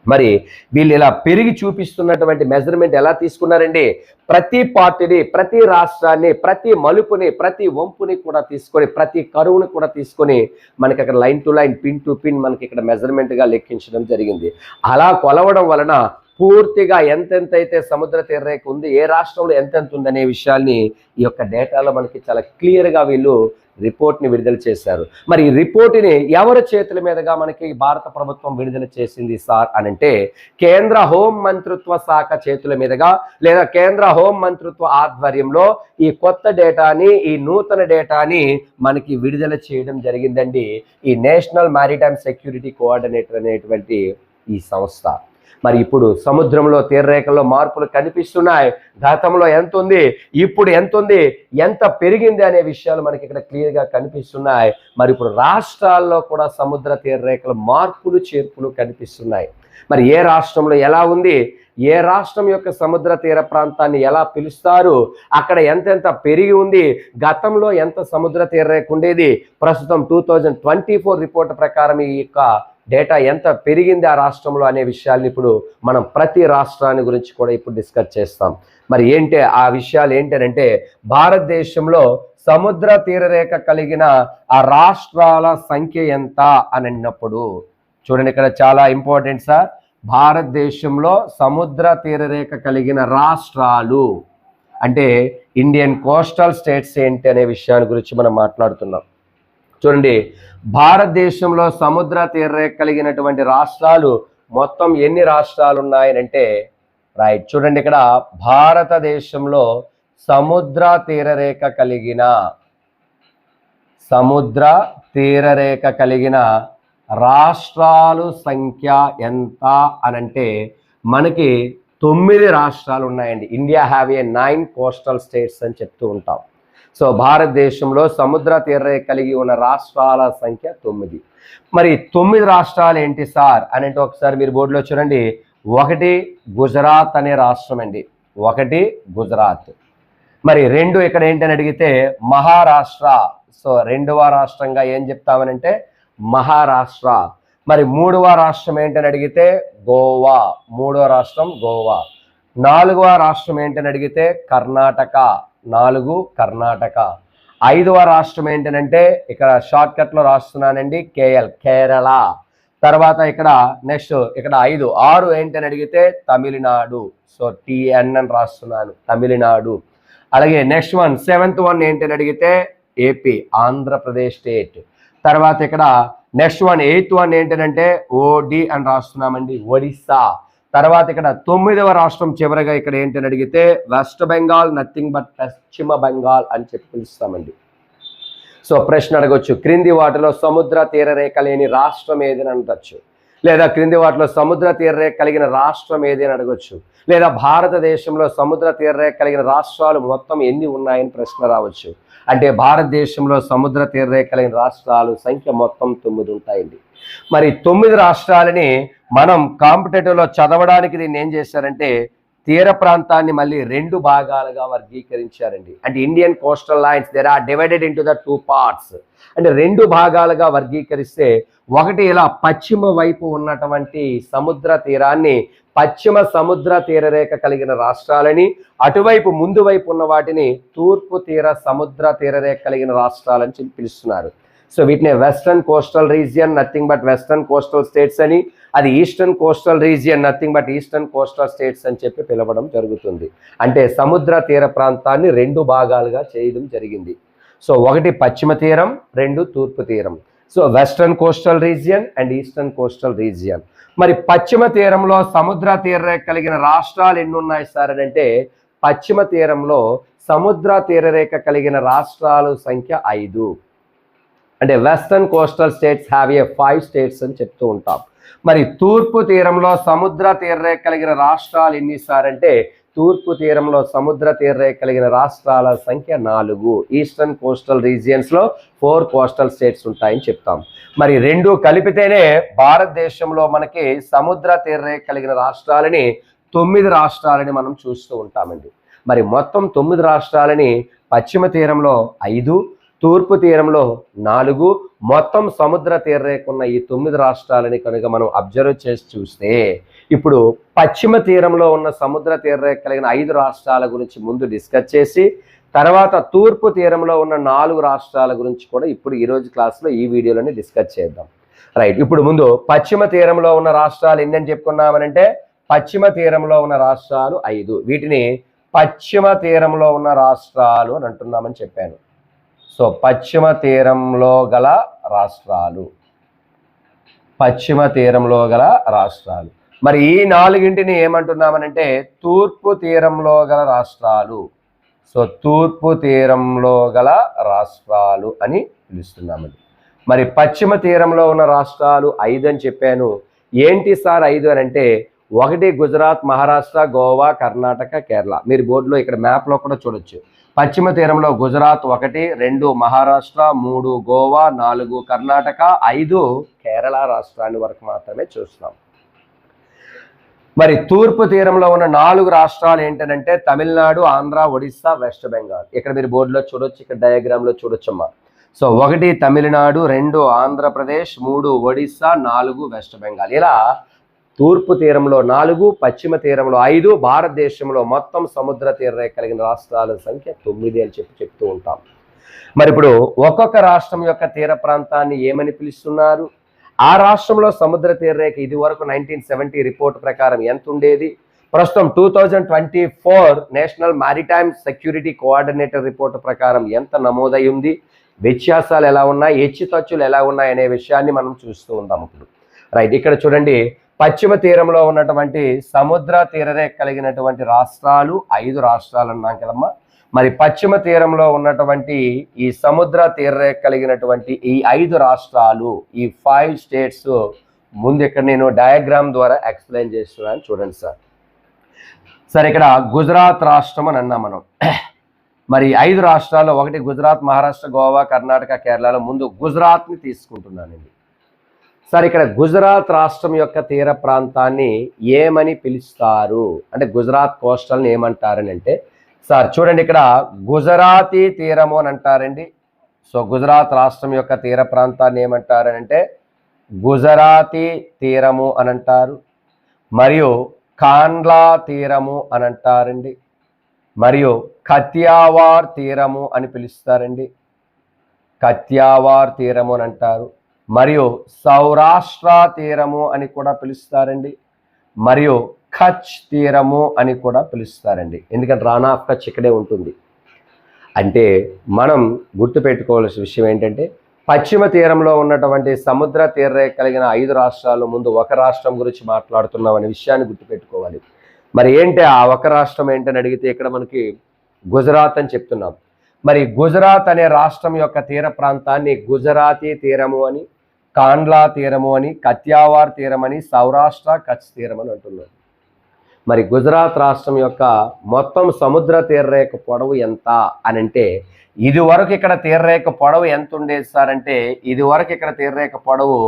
మరి వీళ్ళు ఇలా పెరిగి చూపిస్తున్నటువంటి మెజర్మెంట్ ఎలా తీసుకున్నారండి? ప్రతి పార్టీని, ప్రతి రాష్ట్రాన్ని, ప్రతి మలుపుని, ప్రతి వంపుని కూడా తీసుకొని, ప్రతి కరువుని కూడా తీసుకొని మనకి అక్కడ line to line, pin to pin మనకి ఇక్కడ మెజర్మెంట్గా లెక్కించడం జరిగింది. అలా కొలవడం వలన పూర్తిగా ఎంతెంతైతే సముద్ర తీరరేఖ ఉంది, ఏ రాష్ట్రంలో ఎంతెంత ఉందనే విషయాల్ని ఈ యొక్క డేటాలో మనకి చాలా క్లియర్గా వీళ్ళు రిపోర్ట్ని విడుదల చేశారు. మరి ఈ రిపోర్ట్ని ఎవరి చేతుల మీదుగా మనకి భారత ప్రభుత్వం విడుదల చేసింది సార్ అనంటే, కేంద్ర హోం మంత్రిత్వ శాఖ చేతుల మీదుగా లేదా కేంద్ర హోం మంత్రిత్వ ఆధ్వర్యంలో ఈ కొత్త డేటాని, ఈ నూతన డేటాని మనకి విడుదల చేయడం జరిగిందండి. ఈ నేషనల్ మారిటైమ్ సెక్యూరిటీ కోఆర్డినేటర్ అనేటువంటి ఈ సంస్థ. మరి ఇప్పుడు సముద్రంలో తీరరేఖల్లో మార్పులు కనిపిస్తున్నాయి. గతంలో ఎంత ఉంది, ఇప్పుడు ఎంత ఉంది, ఎంత పెరిగింది అనే విషయాలు మనకి ఇక్కడ క్లియర్గా కనిపిస్తున్నాయి. మరి ఇప్పుడు రాష్ట్రాల్లో కూడా సముద్ర తీరరేఖల మార్పులు చేర్పులు కనిపిస్తున్నాయి. మరి ఏ రాష్ట్రంలో ఎలా ఉంది, ఏ రాష్ట్రం యొక్క సముద్ర తీర ప్రాంతాన్ని ఎలా పిలుస్తారు, అక్కడ ఎంతెంత పెరిగి ఉంది, గతంలో ఎంత సముద్ర తీరరేఖ ఉండేది, ప్రస్తుతం 2024 రిపోర్ట్ ప్రకారం ఈ యొక్క డేటా ఎంత పెరిగింది ఆ రాష్ట్రంలో అనే విషయాల్ని ఇప్పుడు మనం ప్రతి రాష్ట్రాన్ని గురించి కూడా ఇప్పుడు డిస్కస్ చేస్తాం. మరి ఏంటి ఆ విషయాలు ఏంటంటే, భారతదేశంలో సముద్ర తీరరేఖ కలిగిన ఆ రాష్ట్రాల సంఖ్య ఎంత అని అన్నప్పుడు చూడండి, ఇక్కడ చాలా ఇంపార్టెంట్ సార్. భారతదేశంలో సముద్ర తీరరేఖ కలిగిన రాష్ట్రాలు అంటే ఇండియన్ కోస్టల్ స్టేట్స్ ఏంటి అనే విషయాన్ని గురించి మనం మాట్లాడుతున్నాం. చూడండి, భారతదేశంలో సముద్ర తీరరేఖ కలిగినటువంటి రాష్ట్రాలు మొత్తం ఎన్ని రాష్ట్రాలు ఉన్నాయనంటే, రైట్ చూడండి, ఇక్కడ భారతదేశంలో సముద్ర తీరరేఖ కలిగిన రాష్ట్రాలు సంఖ్య ఎంత అనంటే మనకి 9 రాష్ట్రాలు ఉన్నాయండి. India have a 9 coastal states అని చెప్తూ ఉంటాం. సో భారతదేశంలో సముద్ర తీరరేఖ కలిగి ఉన్న రాష్ట్రాల సంఖ్య 9. మరి 9 రాష్ట్రాలు ఏంటి సార్ అని అంటే ఒకసారి మీరు బోర్డులో చూడండి. 1 గుజరాత్ అనే రాష్ట్రం అండి, 1 గుజరాత్. మరి 2 ఇక్కడ ఏంటని అడిగితే మహారాష్ట్ర. సో 2వ రాష్ట్రంగా ఏం చెప్తామనంటే మహారాష్ట్ర. మరి 3వ రాష్ట్రం ఏంటని అడిగితే గోవా, 3వ రాష్ట్రం గోవా. 4వ రాష్ట్రం ఏంటని అడిగితే కర్ణాటక, 4 కర్ణాటక. 5వ రాష్ట్రం ఏంటనంటే ఇక్కడ షార్ట్ కట్లో రాస్తున్నానండి కేరళ. తర్వాత ఇక్కడ నెక్స్ట్ ఇక్కడ 6 ఏంటని అడిగితే తమిళనాడు. సో TN అని రాస్తున్నాను, తమిళనాడు. అలాగే నెక్స్ట్ 7th వన్ ఏంటని అడిగితే ఏపీ, ఆంధ్రప్రదేశ్ స్టేట్. తర్వాత ఇక్కడ నెక్స్ట్ 8th వన్ ఏంటంటే OD అని రాస్తున్నామండి, ఒడిస్సా. తర్వాత ఇక్కడ 9వ రాష్ట్రం చివరిగా ఇక్కడ ఏంటని అడిగితే వెస్ట్ బెంగాల్, నథింగ్ బట్ పశ్చిమ బెంగాల్ అని చెప్పి పిలుస్తామండి. సో ప్రశ్న అడగొచ్చు, క్రింది వాటిలో సముద్ర తీరరేఖ లేని రాష్ట్రం ఏదని అనవచ్చు, లేదా క్రింది వాటిలో సముద్ర తీరరేఖ కలిగిన రాష్ట్రం ఏది అని అడగొచ్చు, లేదా భారతదేశంలో సముద్ర తీరరేఖ కలిగిన రాష్ట్రాలు మొత్తం ఎన్ని ఉన్నాయని ప్రశ్న రావచ్చు. అంటే భారతదేశంలో సముద్ర తీరరేఖ కలిగిన రాష్ట్రాలు సంఖ్య మొత్తం 9 ఉంటాయండి. మరి 9 రాష్ట్రాలని మనం కాంపిటేటివ్లో చదవడానికి దీన్ని ఏం చేశారంటే తీర ప్రాంతాన్ని మళ్ళీ 2 భాగాలుగా వర్గీకరించారండి. అంటే Indian coastal lines there are divided into the 2 parts. అంటే 2 భాగాలుగా వర్గీకరిస్తే, ఒకటి ఇలా పశ్చిమ వైపు ఉన్నటువంటి సముద్ర తీరాన్ని పశ్చిమ సముద్ర తీరరేఖ కలిగిన రాష్ట్రాలని, అటువైపు ముందు వైపు ఉన్న వాటిని తూర్పు తీర సముద్ర తీరరేఖ కలిగిన రాష్ట్రాలని చెప్పి పిలుస్తున్నారు. సో వీటిని western coastal region, nothing but western coastal states అని, అది eastern coastal region, nothing but eastern coastal states అని చెప్పి పిలవడం జరుగుతుంది. అంటే సముద్ర తీర ప్రాంతాన్ని 2 భాగాలుగా చేయడం జరిగింది. సో ఒకటి పశ్చిమ తీరం, 2 తూర్పు తీరం. So western coastal region and eastern coastal region. మరి పశ్చిమ తీరంలో సముద్ర తీరరేఖ కలిగిన రాష్ట్రాలు ఎన్ని ఉన్నాయి సార్ అని అంటే, పశ్చిమ తీరంలో సముద్ర తీరరేఖ కలిగిన రాష్ట్రాలు సంఖ్య 5. అంటే western coastal states have a 5 states అని చెప్తూ ఉంటాం. మరి తూర్పు తీరంలో సముద్ర తీరరేఖ కలిగిన రాష్ట్రాలు ఎన్ని సార్ అంటే, తూర్పు తీరంలో సముద్ర తీరరేఖ కలిగిన రాష్ట్రాల సంఖ్య 4. ఈస్టర్న్ కోస్టల్ రీజియన్స్లో 4 కోస్టల్ స్టేట్స్ ఉంటాయని చెప్తాం. మరి 2 కలిపితేనే భారతదేశంలో మనకి సముద్ర తీరరేఖ కలిగిన రాష్ట్రాలని 9 రాష్ట్రాలని మనం చూస్తూ ఉంటామండి. మరి మొత్తం 9 రాష్ట్రాలని పశ్చిమ తీరంలో 5, తూర్పు తీరంలో 4, మొత్తం సముద్ర తీరరేఖ ఉన్న ఈ 9 రాష్ట్రాలని కనుక మనం అబ్జర్వ్ చేసి చూస్తే ఇప్పుడు పశ్చిమ తీరంలో ఉన్న సముద్ర తీరరేఖ కలిగిన 5 రాష్ట్రాల గురించి ముందు డిస్కస్ చేసి తర్వాత తూర్పు తీరంలో ఉన్న 4 రాష్ట్రాల గురించి కూడా ఇప్పుడు ఈరోజు క్లాస్లో ఈ వీడియోలోని డిస్కస్ చేద్దాం. రైట్, ఇప్పుడు ముందు పశ్చిమ తీరంలో ఉన్న రాష్ట్రాలు ఎన్ని చెప్పుకున్నామనంటే పశ్చిమ తీరంలో ఉన్న రాష్ట్రాలు 5. వీటిని పశ్చిమ తీరంలో ఉన్న రాష్ట్రాలు అని అంటున్నామని చెప్పాను. సో పశ్చిమ తీరంలో గల రాష్ట్రాలు, పశ్చిమ తీరంలో గల రాష్ట్రాలు. మరి ఈ 4ంటిని ఏమంటున్నామనంటే తూర్పు తీరంలో గల రాష్ట్రాలు. సో తూర్పు తీరంలో గల రాష్ట్రాలు అని పిలుస్తున్నామండి. మరి పశ్చిమ తీరంలో ఉన్న రాష్ట్రాలు 5 అని చెప్పాను. ఏంటి సార్ 5 అని అంటే 1 గుజరాత్, మహారాష్ట్ర, గోవా, కర్ణాటక, కేరళ. మీరు బోర్డులో ఇక్కడ మ్యాప్లో కూడా చూడొచ్చు. పశ్చిమ తీరంలో గుజరాత్ 1, 2 మహారాష్ట్ర, 3 గోవా, 4 కర్ణాటక, 5 కేరళ రాష్ట్రాన్ని వరకు మాత్రమే చూస్తున్నాం. మరి తూర్పు తీరంలో ఉన్న 4 రాష్ట్రాలు ఏంటంటే తమిళనాడు, ఆంధ్ర, ఒడిస్సా, వెస్ట్ బెంగాల్. ఇక్కడ మీరు బోర్డులో చూడొచ్చు, ఇక్కడ డయాగ్రామ్లో చూడొచ్చమ్మా. So 1 Tamil Nadu, 2 Andhra Pradesh, 3 Odisha, 4 West Bengal. ఇలా తూర్పు తీరంలో 4, పశ్చిమ తీరంలో 5, భారతదేశంలో మొత్తం సముద్ర తీరరేఖ కలిగిన రాష్ట్రాల సంఖ్య 9 అని చెప్తూ ఉంటాం. మరి ఇప్పుడు ఒక్కొక్క రాష్ట్రం యొక్క తీర ప్రాంతాన్ని ఏమని పిలుస్తున్నారు? ఆ రాష్ట్రంలో సముద్ర తీరరేఖ ఇది వరకు 1970 రిపోర్ట్ ప్రకారం ఎంత ఉండేది? ప్రస్తుతం 2024 national maritime security coordinator report ప్రకారం ఎంత నమోదై ఉంది? వ్యత్యాసాలు ఎలా ఉన్నాయి, హెచ్చుతచ్చులు ఎలా ఉన్నాయి అనే విషయాన్ని మనం చూస్తూ ఉంటాం ఇప్పుడు. రైట్, ఇక్కడ చూడండి, పశ్చిమ తీరంలో ఉన్నటువంటి సముద్ర తీరరేఖ కలిగినటువంటి రాష్ట్రాలు 5 రాష్ట్రాలు అన్నాం కదమ్మా. మరి పశ్చిమ తీరంలో ఉన్నటువంటి ఈ సముద్ర తీరరేఖ కలిగినటువంటి ఈ 5 రాష్ట్రాలు, ఈ 5 స్టేట్స్ ముందు ఇక్కడ నేను డయాగ్రామ్ ద్వారా ఎక్స్ప్లెయిన్ చేస్తున్నాను. చూడండి సార్ ఇక్కడ గుజరాత్ రాష్ట్రం అని అన్నాం మనం. మరి 5 రాష్ట్రాల్లో 1 గుజరాత్, మహారాష్ట్ర, గోవా, కర్ణాటక, కేరళలో ముందు గుజరాత్ని తీసుకుంటున్నానండి. సార్ ఇక్కడ గుజరాత్ రాష్ట్రం యొక్క తీర ప్రాంతాన్ని ఏమని పిలుస్తారు అంటే గుజరాత్ కోస్టల్ని ఏమంటారని అంటే సార్ చూడండి, ఇక్కడ గుజరాతీ తీరము అని అంటారండి. సో గుజరాత్ రాష్ట్రం యొక్క తీర ప్రాంతాన్ని ఏమంటారని అంటే గుజరాతీ తీరము అని అంటారు. మరియు కాండ్లా తీరము అని అంటారండి. మరియు కత్యావార్ తీరము అని పిలుస్తారండి. కత్యావార్ తీరము అని అంటారు. మరియు సౌరాష్ట్ర తీరము అని కూడా పిలుస్తారండి. మరియు కచ్ తీరము అని కూడా పిలుస్తారండి. ఎందుకంటే రాన్ ఆఫ్ కచ్ ఇక్కడే ఉంటుంది. అంటే మనం గుర్తుపెట్టుకోవాల్సిన విషయం ఏంటంటే పశ్చిమ తీరంలో ఉన్నటువంటి సముద్ర తీరరేఖ కలిగిన 5 రాష్ట్రాలు ముందు ఒక రాష్ట్రం గురించి మాట్లాడుతున్నాం అనే విషయాన్ని గుర్తుపెట్టుకోవాలి. మరి ఏంటి ఆ ఒక రాష్ట్రం ఏంటని అడిగితే ఇక్కడ మనకి గుజరాత్ అని చెప్తున్నాం. మరి గుజరాత్ అనే రాష్ట్రం యొక్క తీర ప్రాంతాన్ని గుజరాతీ తీరము అని, కాండ్లా తీరము అని, కత్యావార్ తీరమని, సౌరాష్ట్ర కచ్ తీరం అని అంటున్నారు. మరి గుజరాత్ రాష్ట్రం యొక్క మొత్తం సముద్ర తీరరేఖ పొడవు ఎంత అని అంటే ఇది వరకు ఇక్కడ తీరరేఖ పొడవు ఎంత ఉండేది సార్ అంటే ఇది వరకు ఇక్కడ తీరరేఖ పొడవు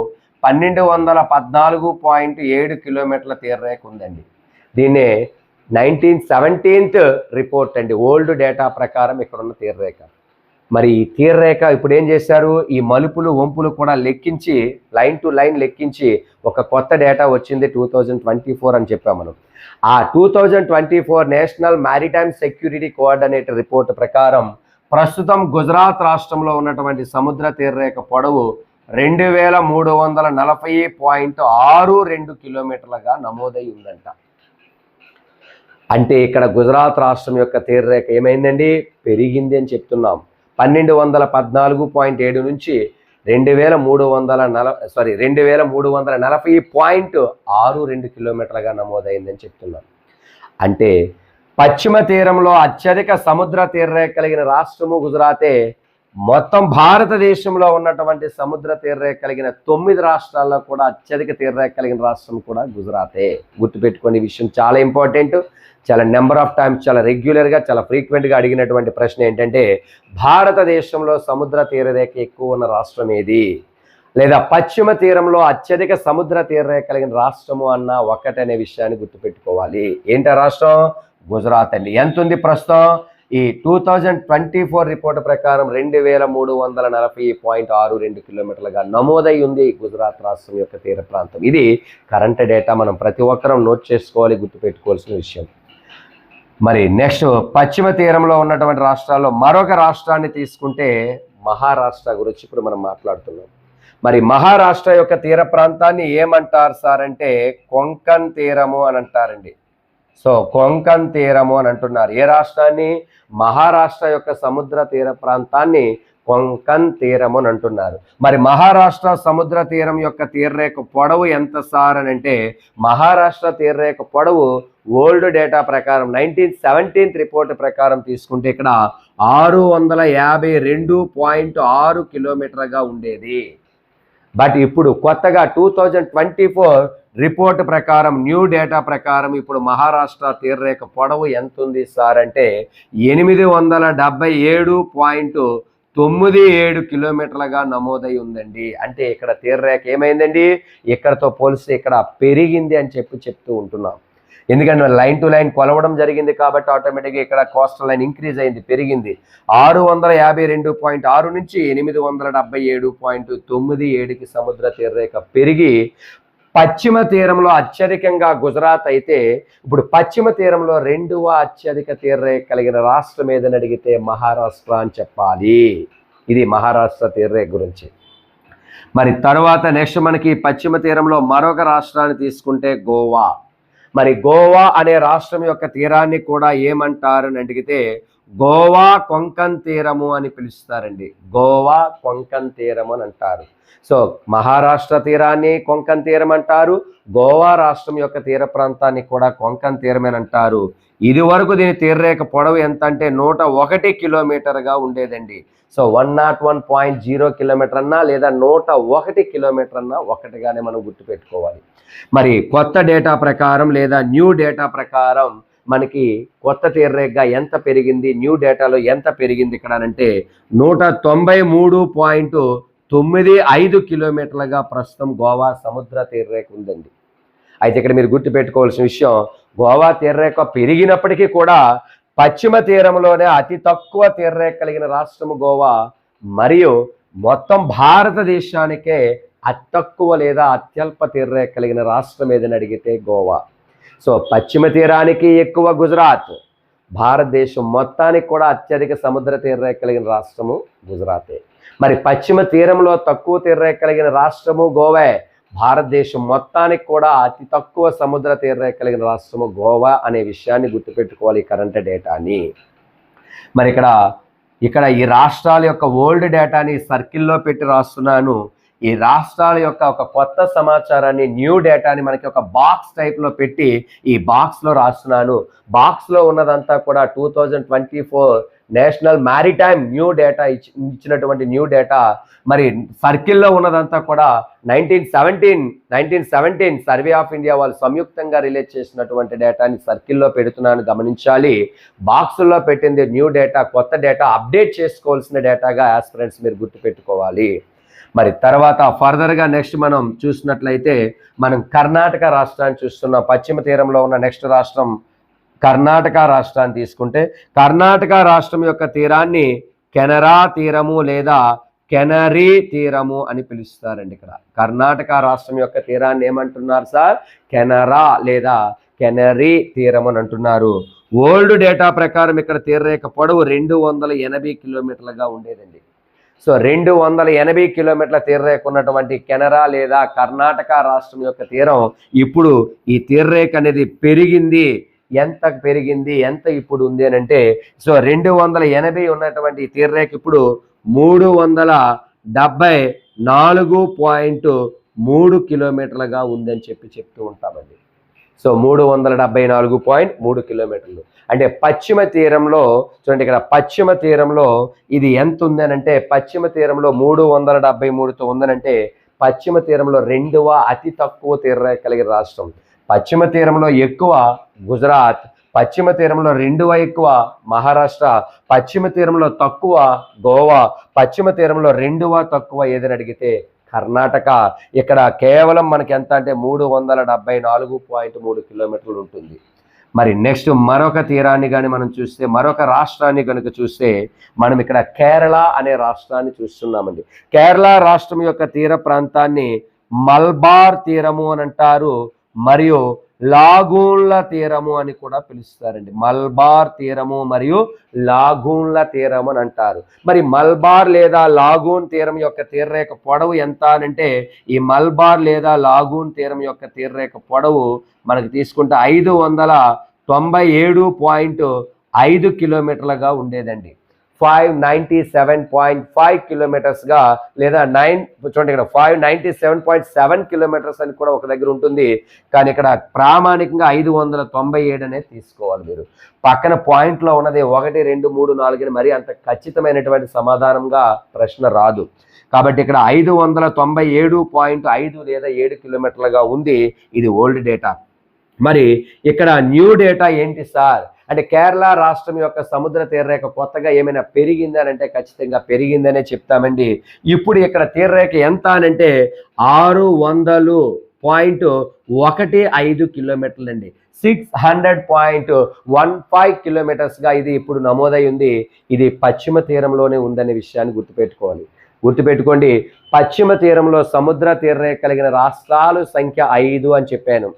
1214.7 కిలోమీటర్ల తీరరేఖ ఉందండి. దీన్నే 1917 రిపోర్ట్ అండి, ఓల్డ్ డేటా ప్రకారం ఇక్కడ ఉన్న తీరరేఖ. మరి ఈ తీరరేఖ ఇప్పుడు ఏం చేశారు, ఈ మలుపులు వంపులు కూడా లెక్కించి లైన్ టు లైన్ లెక్కించి ఒక కొత్త డేటా వచ్చింది 2024 అని చెప్పాము మనం. ఆ 2024 national maritime security coordinator report ప్రకారం ప్రస్తుతం గుజరాత్ రాష్ట్రంలో ఉన్నటువంటి సముద్ర తీరరేఖ పొడవు 2340.62 కిలోమీటర్లుగా నమోదై ఉందంట. అంటే ఇక్కడ గుజరాత్ రాష్ట్రం యొక్క తీరరేఖ ఏమైందండి, పెరిగింది అని చెప్తున్నాం. 1214.7 నుంచి 2340.62 కిలోమీటర్లుగా నమోదైందని చెప్తున్నాం. అంటే పశ్చిమ తీరంలో అత్యధిక సముద్ర తీరరేఖ కలిగిన రాష్ట్రము గుజరాతే. మొత్తం భారతదేశంలో ఉన్నటువంటి సముద్ర తీరరేఖ కలిగిన 9 రాష్ట్రాల్లో కూడా అత్యధిక తీరరేఖ కలిగిన రాష్ట్రం కూడా గుజరాతే. గుర్తుపెట్టుకోండి, ఈ విషయం చాలా ఇంపార్టెంట్. చాలా నెంబర్ ఆఫ్ టైమ్స్, చాలా రెగ్యులర్గా, చాలా ఫ్రీక్వెంట్గా అడిగినటువంటి ప్రశ్న ఏంటంటే భారతదేశంలో సముద్ర తీరరేఖ ఎక్కువ ఉన్న రాష్ట్రం ఏది, లేదా పశ్చిమ తీరంలో అత్యధిక సముద్ర తీరరేఖ కలిగిన రాష్ట్రము అన్న ఒకటనే విషయాన్ని గుర్తుపెట్టుకోవాలి. ఏంటి రాష్ట్రం? గుజరాత్ అండి. ఎంత ఉంది ప్రస్తుతం? ఈ 2024 రిపోర్ట్ ప్రకారం 2340.62 కిలోమీటర్లుగా నమోదై ఉంది గుజరాత్ రాష్ట్రం యొక్క తీర ప్రాంతం. ఇది కరెంట్ డేటా, మనం ప్రతి ఒక్కరం నోట్ చేసుకోవాలి, గుర్తుపెట్టుకోవాల్సిన విషయం. మరి నెక్స్ట్ పశ్చిమ తీరంలో ఉన్నటువంటి రాష్ట్రాల్లో మరొక రాష్ట్రాన్ని తీసుకుంటే మహారాష్ట్ర గురించి ఇప్పుడు మనం మాట్లాడుతున్నాం. మరి మహారాష్ట్ర యొక్క తీర ప్రాంతాన్ని ఏమంటారు సార్ అంటే కొంకన్ తీరము అని అంటారండి. సో కొంకన్ తీరము అని అంటున్నారు. ఏ రాష్ట్రాన్ని? మహారాష్ట్ర యొక్క సముద్ర తీర ప్రాంతాన్ని కొంకన్ తీరము అని అంటున్నారు. మరి మహారాష్ట్ర సముద్ర తీరం యొక్క తీరరేఖ పొడవు ఎంత సార్ అని అంటే మహారాష్ట్ర తీరరేఖ పొడవు ఓల్డ్ డేటా ప్రకారం 1917 రిపోర్ట్ ప్రకారం తీసుకుంటే ఇక్కడ 652.6 కిలోమీటర్గా ఉండేది. బట్ ఇప్పుడు కొత్తగా 2024 రిపోర్ట్ ప్రకారం, న్యూ డేటా ప్రకారం ఇప్పుడు మహారాష్ట్ర తీరరేఖ పొడవు ఎంత ఉంది సార్ అంటే 877.97 కిలోమీటర్లుగా నమోదై ఉందండి. అంటే ఇక్కడ తీరరేఖ ఏమైందండి? ఇక్కడతో పోలిస్తే ఇక్కడ పెరిగింది అని చెప్తూ ఉంటున్నాం. ఎందుకంటే లైన్ టు లైన్ కొలవడం జరిగింది కాబట్టి ఆటోమేటిక్గా ఇక్కడ కోస్టల్ లైన్ ఇంక్రీజ్ అయింది, పెరిగింది. 652.6 నుంచి 877.97కి సముద్ర తీరరేఖ పెరిగి పశ్చిమ తీరంలో అత్యధికంగా గుజరాత్ అయితే ఇప్పుడు పశ్చిమ తీరంలో రెండవ అత్యధిక తీరరేఖ కలిగిన రాష్ట్రం ఏదని అడిగితే మహారాష్ట్ర అని చెప్పాలి. ఇది మహారాష్ట్ర తీరరేఖ గురించి. మరి తర్వాత నెక్స్ట్ మనకి పశ్చిమ తీరంలో మరొక రాష్ట్రాన్ని తీసుకుంటే గోవా. మరి గోవా అనే రాష్ట్రం యొక్క తీరాన్ని కూడా ఏమంటారని అడిగితే గోవా కొంకన్ తీరము అని పిలుస్తారండి. గోవా కొంకన్ తీరం అని అంటారు. సో మహారాష్ట్ర తీరాన్ని కొంకన్ తీరం అంటారు, గోవా రాష్ట్రం యొక్క తీర ప్రాంతాన్ని కూడా కొంకన్ తీరం అని అంటారు. ఇది వరకు దీని తీరరేఖ పొడవు ఎంత అంటే 101 కిలోమీటర్గా ఉండేదండి. సో 101.0 కిలోమీటర్ అన్నా లేదా 101 కిలోమీటర్ అన్నా ఒకటిగానే మనం గుర్తుపెట్టుకోవాలి. మరి కొత్త డేటా ప్రకారం లేదా న్యూ డేటా ప్రకారం మనకి కొత్త తీరరేఖగా ఎంత పెరిగింది, న్యూ డేటాలో ఎంత పెరిగింది ఇక్కడ అంటే 193.95 కిలోమీటర్లుగా ప్రస్తుతం గోవా సముద్ర తీరరేఖ ఉందండి. అయితే ఇక్కడ మీరు గుర్తుపెట్టుకోవాల్సిన విషయం, గోవా తీరరేఖ పెరిగినప్పటికీ కూడా పశ్చిమ తీరంలోనే అతి తక్కువ తీరరేఖ కలిగిన రాష్ట్రము గోవా, మరియు మొత్తం భారతదేశానికే అతి తక్కువ లేదా అత్యల్ప తీరరేఖ కలిగిన రాష్ట్రం ఏదని అడిగితే గోవా. సో పశ్చిమ తీరానికి ఎక్కువ గుజరాత్, భారతదేశం మొత్తానికి కూడా అత్యధిక సముద్ర తీరరేఖ కలిగిన రాష్ట్రము గుజరాతే. మరి పశ్చిమ తీరంలో తక్కువ తీరరేఖ కలిగిన రాష్ట్రము గోవా, భారతదేశం మొత్తానికి కూడా అతి తక్కువ సముద్ర తీరరేఖ కలిగిన రాష్ట్రము గోవా అనే విషయాన్ని గుర్తుపెట్టుకోవాలి కరెంట్ డేటాని. మరి ఇక్కడ ఈ రాష్ట్రాల యొక్క ఓల్డ్ డేటాని సర్కిల్లో పెట్టి రాస్తున్నాను. ఈ రాష్ట్రాల యొక్క ఒక కొత్త సమాచారాన్ని, న్యూ డేటాని మనకి ఒక బాక్స్ టైప్లో పెట్టి ఈ బాక్స్లో రాస్తున్నాను. బాక్స్లో ఉన్నదంతా కూడా 2024 నేషనల్ మ్యారిటైమ్ న్యూ డేటా ఇచ్చినటువంటి న్యూ డేటా. మరి సర్కిల్లో ఉన్నదంతా కూడా 1917 సర్వే ఆఫ్ ఇండియా వాళ్ళు సంయుక్తంగా రిలీజ్ చేసినటువంటి డేటాని సర్కిల్లో పెడుతున్నాను, గమనించాలి. బాక్సుల్లో పెట్టింది న్యూ డేటా, కొత్త డేటా, అప్డేట్ చేసుకోవాల్సిన డేటాగా ఆస్పిరెంట్స్ మీరు గుర్తుపెట్టుకోవాలి. మరి తర్వాత ఫర్దర్గా నెక్స్ట్ మనం చూసినట్లయితే మనం కర్ణాటక రాష్ట్రాన్ని చూస్తున్నాం. పశ్చిమ తీరంలో ఉన్న నెక్స్ట్ రాష్ట్రం కర్ణాటక రాష్ట్రాన్ని తీసుకుంటే కర్ణాటక రాష్ట్రం యొక్క తీరాన్ని కెనరా తీరము లేదా కెనరీ తీరము అని పిలుస్తారండి. ఇక్కడ కర్ణాటక రాష్ట్రం యొక్క తీరాన్ని ఏమంటున్నారు సార్? కెనరా లేదా కెనరీ తీరం అని అంటున్నారు. ఓల్డ్ డేటా ప్రకారం ఇక్కడ తీరరేఖ పొడవు 280 కిలోమీటర్లుగా ఉండేదండి. సో 280 కిలోమీటర్ల తీరరేఖ ఉన్నటువంటి కెనరా లేదా కర్ణాటక రాష్ట్రం యొక్క తీరం ఇప్పుడు ఈ తీరరేఖ అనేది పెరిగింది. ఎంత పెరిగింది, ఎంత ఇప్పుడు ఉంది అని అంటే సో 280 ఉన్నటువంటి తీరరేఖ ఇప్పుడు 374.3 కిలోమీటర్లుగా ఉందని చెప్తూ ఉంటామండి. సో 374.3 కిలోమీటర్లు అంటే పశ్చిమ తీరంలో చూడండి, ఇక్కడ పశ్చిమ తీరంలో ఇది ఎంత ఉందనంటే పశ్చిమ తీరంలో 373తో ఉందనంటే పశ్చిమ తీరంలో రెండవ అతి తక్కువ తీరరేఖ కలిగిన రాష్ట్రం. పశ్చిమ తీరంలో ఎక్కువ గుజరాత్, పశ్చిమ తీరంలో రెండవ ఎక్కువ మహారాష్ట్ర, పశ్చిమ తీరంలో తక్కువ గోవా, పశ్చిమ తీరంలో రెండవ తక్కువ ఏదని అడిగితే కర్ణాటక. ఇక్కడ కేవలం మనకి ఎంత అంటే 374.3 కిలోమీటర్లు ఉంటుంది. మరి నెక్స్ట్ మరొక తీరాన్ని కానీ మనం చూస్తే, మరొక రాష్ట్రాన్ని కనుక చూస్తే, మనం ఇక్కడ కేరళ అనే రాష్ట్రాన్ని చూస్తున్నామండి. కేరళ రాష్ట్రం యొక్క తీర ప్రాంతాన్ని మల్బార్ తీరము అని అంటారు, మరియు లాగూన్ల తీరము అని కూడా పిలుస్తారండి. మల్బార్ తీరము మరియు లాగూన్ల తీరం అని అంటారు. మరి మల్బార్ లేదా లాగూన్ తీరం యొక్క తీరరేఖ పొడవు ఎంత అంటే, ఈ మల్బార్ లేదా లాగూన్ తీరం యొక్క తీరరేఖ పొడవు మనకి తీసుకుంటే 597.5 కిలోమీటర్లుగా ఉండేదండి. 597.5 కిలోమీటర్స్గా, లేదా చూడండి ఇక్కడ 597.7 కిలోమీటర్స్ అని కూడా ఒక దగ్గర ఉంటుంది. కానీ ఇక్కడ ప్రామాణికంగా 597 అనేది తీసుకోవాలి మీరు. పక్కన పాయింట్లో ఉన్నది 1, 2, 3, 4 అని మరి అంత ఖచ్చితమైనటువంటి సమాధానంగా ప్రశ్న రాదు. కాబట్టి ఇక్కడ 597.5 లేదా 7 కిలోమీటర్లుగా ఉంది. ఇది ఓల్డ్ డేటా. మరి ఇక్కడ న్యూ డేటా ఏంటి సార్ అంటే, కేరళ రాష్ట్రం యొక్క సముద్ర తీరరేఖ కొత్తగా ఏమైనా పెరిగిందని అంటే ఖచ్చితంగా పెరిగిందనే చెప్తామండి. ఇప్పుడు ఇక్కడ తీరరేఖ ఎంత అనంటే 600.15 కిలోమీటర్లు అండి. 600.15 కిలోమీటర్స్గా ఇది ఇప్పుడు నమోదై ఉంది. ఇది పశ్చిమ తీరంలోనే ఉందనే విషయాన్ని గుర్తుపెట్టుకోండి. పశ్చిమ తీరంలో సముద్ర తీరరేఖ కలిగిన రాష్ట్రాలు సంఖ్య 5 అని చెప్పాను.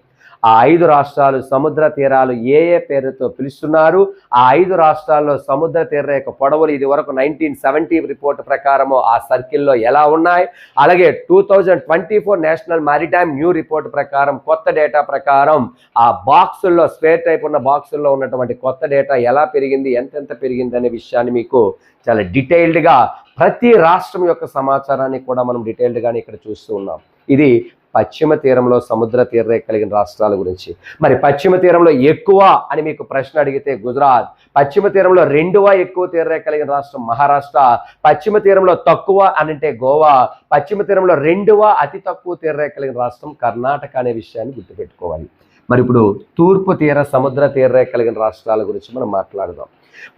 ఆ 5 రాష్ట్రాలు సముద్ర తీరాలు ఏ పేరుతో పిలుస్తున్నారు? ఆ 5 రాష్ట్రాల్లో సముద్ర తీరరేఖ పొడవులు ఇది వరకు 1970 రిపోర్ట్ ప్రకారము ఆ సర్కిల్లో ఎలా ఉన్నాయి, అలాగే 2024 నేషనల్ మారిటైమ్ న్యూ రిపోర్ట్ ప్రకారం కొత్త డేటా ప్రకారం ఆ బాక్సుల్లో, స్క్వేర్ టైప్ ఉన్న బాక్సుల్లో ఉన్నటువంటి కొత్త డేటా ఎలా పెరిగింది, ఎంతెంత పెరిగింది అనే విషయాన్ని మీకు చాలా డీటెయిల్డ్గా ప్రతి రాష్ట్రం యొక్క సమాచారాన్ని కూడా మనం డీటెయిల్డ్గానే ఇక్కడ చూస్తూ ఉన్నాం. ఇది పశ్చిమ తీరంలో సముద్ర తీరరేఖ కలిగిన రాష్ట్రాల గురించి. మరి పశ్చిమ తీరంలో ఎక్కువ అని మీకు ప్రశ్న అడిగితే గుజరాత్, పశ్చిమ తీరంలో 2వ ఎక్కువ తీరరేఖ కలిగిన రాష్ట్రం మహారాష్ట్ర, పశ్చిమ తీరంలో తక్కువ అనంటే గోవా, పశ్చిమ తీరంలో 2వ అతి తక్కువ తీరరేఖ కలిగిన రాష్ట్రం కర్ణాటక అనే విషయాన్ని గుర్తుపెట్టుకోవాలి. మరి ఇప్పుడు తూర్పు తీర సముద్ర తీరరేఖ కలిగిన రాష్ట్రాల గురించి మనం మాట్లాడదాం.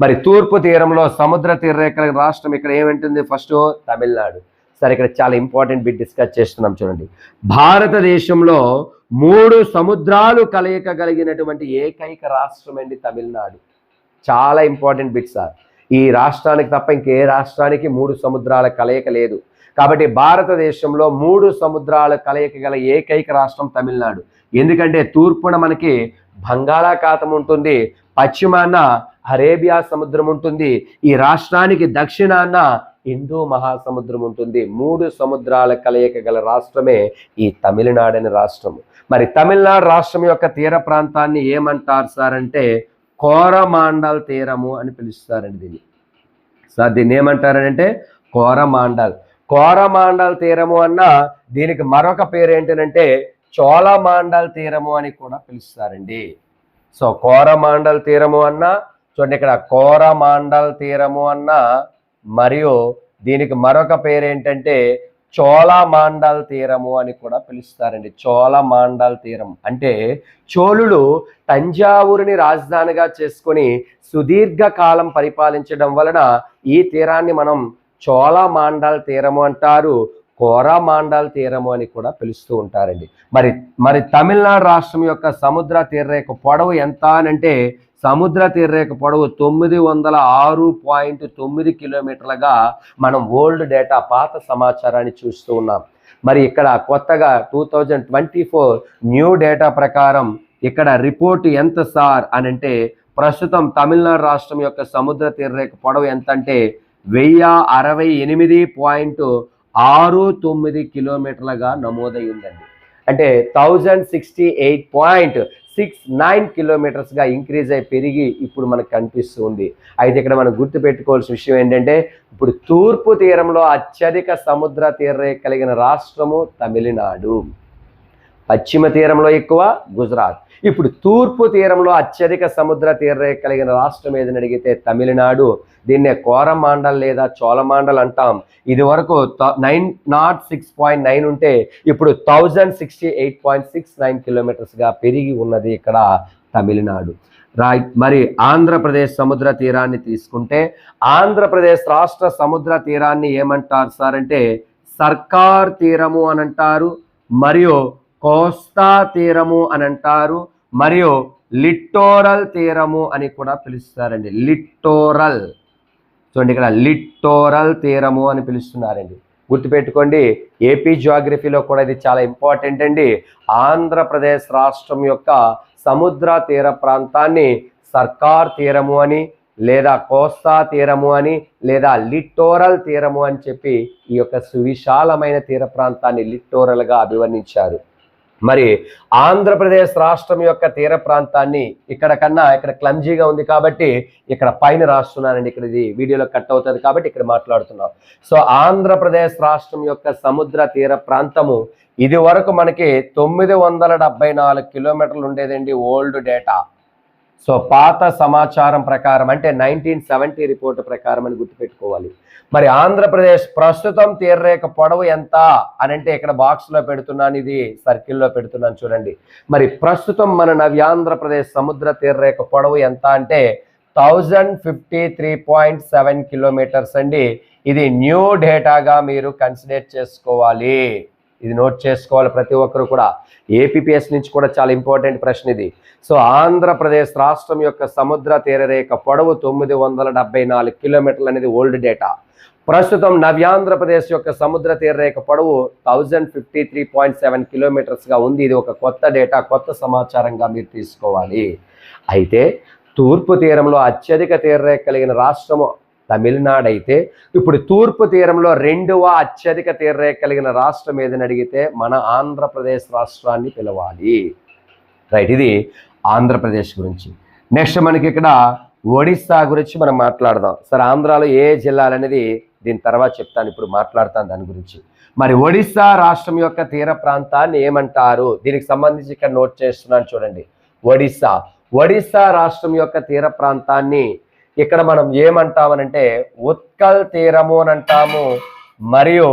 మరి తూర్పు తీరంలో సముద్ర తీరరేఖ కలిగిన రాష్ట్రం ఇక్కడ ఏమంటుంది? ఫస్ట్ తమిళనాడు. సరే, ఇక్కడ చాలా ఇంపార్టెంట్ బిట్ డిస్కస్ చేస్తున్నాం చూడండి. భారతదేశంలో 3 సముద్రాలు కలయిక కలిగినటువంటి ఏకైక రాష్ట్రం అండి తమిళనాడు. చాలా ఇంపార్టెంట్ బిట్ సార్. ఈ రాష్ట్రానికి తప్ప ఇంకే రాష్ట్రానికి 3 సముద్రాల కలయిక లేదు. కాబట్టి భారతదేశంలో 3 సముద్రాల కలయిక గల ఏకైక రాష్ట్రం తమిళనాడు. ఎందుకంటే తూర్పున మనకి బంగాళాఖాతం ఉంటుంది, పశ్చిమాన అరేబియా సముద్రం ఉంటుంది, ఈ రాష్ట్రానికి దక్షిణాన హిందూ మహాసముద్రం ఉంటుంది. 3 సముద్రాల కలయిక గల రాష్ట్రమే ఈ తమిళనాడు అనే రాష్ట్రము. మరి తమిళనాడు రాష్ట్రం యొక్క తీర ప్రాంతాన్ని ఏమంటారు సార్ అంటే కోరమాండల్ తీరము అని పిలుస్తారండి దీన్ని. సార్ దీన్ని ఏమంటారంటే కోరమాండల్ తీరము అన్న దీనికి మరొక పేరు ఏంటంటే చోళమాండల్ తీరము అని కూడా పిలుస్తారండి. సో కోరమాండల్ తీరము అన్న చూడండి, ఇక్కడ కోరమాండల్ తీరము అన్న మరియు దీనికి మరొక పేరు ఏంటంటే చోళమాండల్ తీరము అని కూడా పిలుస్తారండి. చోళమాండల్ తీరం అంటే చోళులు తంజావూరుని రాజధానిగా చేసుకొని సుదీర్ఘకాలం పరిపాలించడం వలన ఈ తీరాన్ని మనం చోళమాండల్ తీరము అంటారు, కోరమాండల్ తీరము అని కూడా పిలుస్తూ ఉంటారండి. మరి తమిళనాడు రాష్ట్రం యొక్క సముద్ర తీరరేఖ పొడవు ఎంత అంటే సముద్ర తీరరేఖ పొడవు 906.9 కిలోమీటర్లుగా మనం ఓల్డ్ డేటా, పాత సమాచారాన్ని చూస్తూ ఉన్నాం. మరి ఇక్కడ కొత్తగా 2024 న్యూ డేటా ప్రకారం ఇక్కడ రిపోర్ట్ ఎంత సార్ అనంటే ప్రస్తుతం తమిళనాడు రాష్ట్రం యొక్క సముద్ర తీరరేఖ పొడవు ఎంత అంటే 1068.69 కిలోమీటర్లుగా నమోదై ఉందండి. అంటే 1068.69 కిలోమీటర్స్గా ఇంక్రీజ్ అయి పెరిగి ఇప్పుడు మనకు కనిపిస్తుంది. అయితే ఇక్కడ మనం గుర్తుపెట్టుకోవాల్సిన విషయం ఏంటంటే ఇప్పుడు తూర్పు తీరంలో అత్యధిక సముద్ర తీరరేఖ కలిగిన రాష్ట్రము తమిళనాడు, పశ్చిమ తీరంలో ఎక్కువ గుజరాత్. ఇప్పుడు తూర్పు తీరంలో అత్యధిక సముద్ర తీరరేఖ కలిగిన రాష్ట్రం ఏదని అడిగితే తమిళనాడు. దీన్నే కోరమాండల్ లేదా చోళమాండల్ అంటాం. ఇది వరకు 906.9 ఉంటే ఇప్పుడు 1068.69 కిలోమీటర్స్గా పెరిగి ఉన్నది ఇక్కడ తమిళనాడు. మరి ఆంధ్రప్రదేశ్ సముద్ర తీరాన్ని తీసుకుంటే ఆంధ్రప్రదేశ్ రాష్ట్ర సముద్ర తీరాన్ని ఏమంటారు సార్ అంటే సర్కార్ తీరము అని అంటారు, మరియు కోస్తా తీరము అని అంటారు, మరియు లిట్టోరల్ తీరము అని కూడా పిలుస్తారండి. లిట్టోరల్, చూడండి ఇక్కడ లిట్టోరల్ తీరము అని పిలుస్తున్నారండి. గుర్తుపెట్టుకోండి, ఏపీ జియోగ్రఫీలో కూడా ఇది చాలా ఇంపార్టెంట్ అండి. ఆంధ్రప్రదేశ్ రాష్ట్రం యొక్క సముద్ర తీర ప్రాంతాన్ని సర్కార్ తీరము అని, లేదా కోస్తా తీరము అని, లేదా లిట్టోరల్ తీరము అని చెప్పి ఈ యొక్క సువిశాలమైన తీర ప్రాంతాన్ని లిట్టోరల్గా అభివర్ణించారు. మరి ఆంధ్రప్రదేశ్ రాష్ట్రం యొక్క తీర ప్రాంతాన్ని ఇక్కడ క్లమ్జీగా ఉంది కాబట్టి ఇక్కడ పైన రాస్తున్నానండి. ఇక్కడ ఇది వీడియోలో కట్ అవుతుంది కాబట్టి ఇక్కడ మాట్లాడుతున్నాం. సో ఆంధ్రప్రదేశ్ రాష్ట్రం యొక్క సముద్ర తీర ప్రాంతము ఇది వరకు మనకి 974 కిలోమీటర్లు ఉండేదండి ఓల్డ్ డేటా. సో పాత సమాచారం ప్రకారం, అంటే 1970 రిపోర్టు ప్రకారం అని గుర్తుపెట్టుకోవాలి. మరి ఆంధ్రప్రదేశ్ ప్రస్తుతం తీరరేఖ పొడవు ఎంత అని అంటే ఇక్కడ బాక్స్లో పెడుతున్నాను, ఇది సర్కిల్లో పెడుతున్నాను చూడండి. మరి ప్రస్తుతం మన నవ్యాంధ్రప్రదేశ్ సముద్ర తీరరేఖ పొడవు ఎంత అంటే 1053.7 కిలోమీటర్స్ అండి. ఇది న్యూ డేటాగా మీరు కన్సిడర్ చేసుకోవాలి, ఇది నోట్ చేసుకోవాలి ప్రతి ఒక్కరు కూడా. ఏపీపీఎస్ నుంచి కూడా చాలా ఇంపార్టెంట్ ప్రశ్న ఇది. సో ఆంధ్రప్రదేశ్ రాష్ట్రం యొక్క సముద్ర తీరరేఖ పొడవు 974 కిలోమీటర్లు అనేది ఓల్డ్ డేటా. ప్రస్తుతం నవ్యాంధ్రప్రదేశ్ యొక్క సముద్ర తీరరేఖ పొడవు 1053.7 కిలోమీటర్స్గా ఉంది. ఇది ఒక కొత్త డేటా, కొత్త సమాచారంగా మీరు తీసుకోవాలి. అయితే తూర్పు తీరంలో అత్యధిక తీరరేఖ కలిగిన రాష్ట్రము తమిళనాడు అయితే, ఇప్పుడు తూర్పు తీరంలో రెండవ అత్యధిక తీరరేఖ కలిగిన రాష్ట్రం ఏదని అడిగితే మన ఆంధ్రప్రదేశ్ రాష్ట్రాన్ని పిలవాలి. రైట్, ఇది ఆంధ్రప్రదేశ్ గురించి. నెక్స్ట్ మనకి ఇక్కడ ఒడిస్సా గురించి మనం మాట్లాడదాం. సరే, ఆంధ్రాలో ఏ జిల్లాలు అనేది దీని తర్వాత చెప్తాను, ఇప్పుడు మాట్లాడతాను దాని గురించి. మరి ఒడిస్సా రాష్ట్రం యొక్క తీర ప్రాంతాన్ని ఏమంటారు, దీనికి సంబంధించి ఇక్కడ నోట్ చేస్తున్నాను చూడండి. ఒడిస్సా రాష్ట్రం యొక్క తీర ప్రాంతాన్ని ఇక్కడ మనం ఏమంటామనంటే ఉత్కల్ తీరము అని అంటాము, మరియు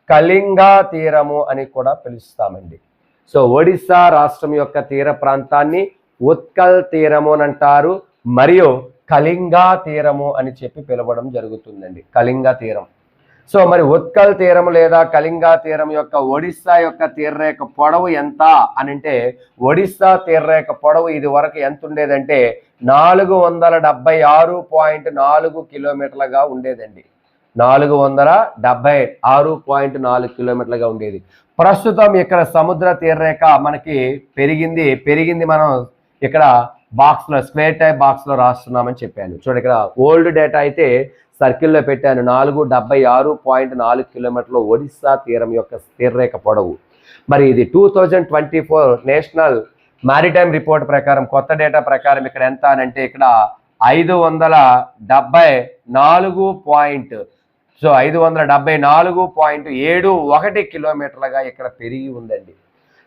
కళింగా తీరము అని కూడా పిలుస్తామండి. సో ఒడిస్సా రాష్ట్రం యొక్క తీర ప్రాంతాన్ని ఉత్కల్ తీరము అని అంటారు, మరియు కళింగా తీరము అని చెప్పి పిలవడం జరుగుతుందండి, కళింగా తీరం. సో మరి ఉత్కల్ తీరం లేదా కళింగా తీరం యొక్క ఒడిస్సా యొక్క తీరరేఖ పొడవు ఎంత అని అంటే, ఒడిస్సా తీరరేఖ పొడవు ఇది వరకు ఎంత ఉండేదంటే 476.4 కిలోమీటర్లుగా ఉండేదండి. 476.4 కిలోమీటర్లుగా ఉండేది. ప్రస్తుతం ఇక్కడ సముద్ర తీరరేఖ మనకి పెరిగింది మనం ఇక్కడ బాక్స్లో, స్క్వేర్ టైప్ బాక్స్లో రాస్తున్నామని చెప్పాను చూడండి. ఇక్కడ ఓల్డ్ డేటా అయితే సర్కిల్లో పెట్టాను, 476.4 కిలోమీటర్లు ఒడిస్సా తీరం యొక్క తీరరేఖ పొడవు. మరి ఇది 2024 నేషనల్ మారిటైమ్ రిపోర్ట్ ప్రకారం, కొత్త డేటా ప్రకారం ఇక్కడ ఎంత అని అంటే ఇక్కడ 574.71 కిలోమీటర్లుగా ఇక్కడ పెరిగి ఉందండి.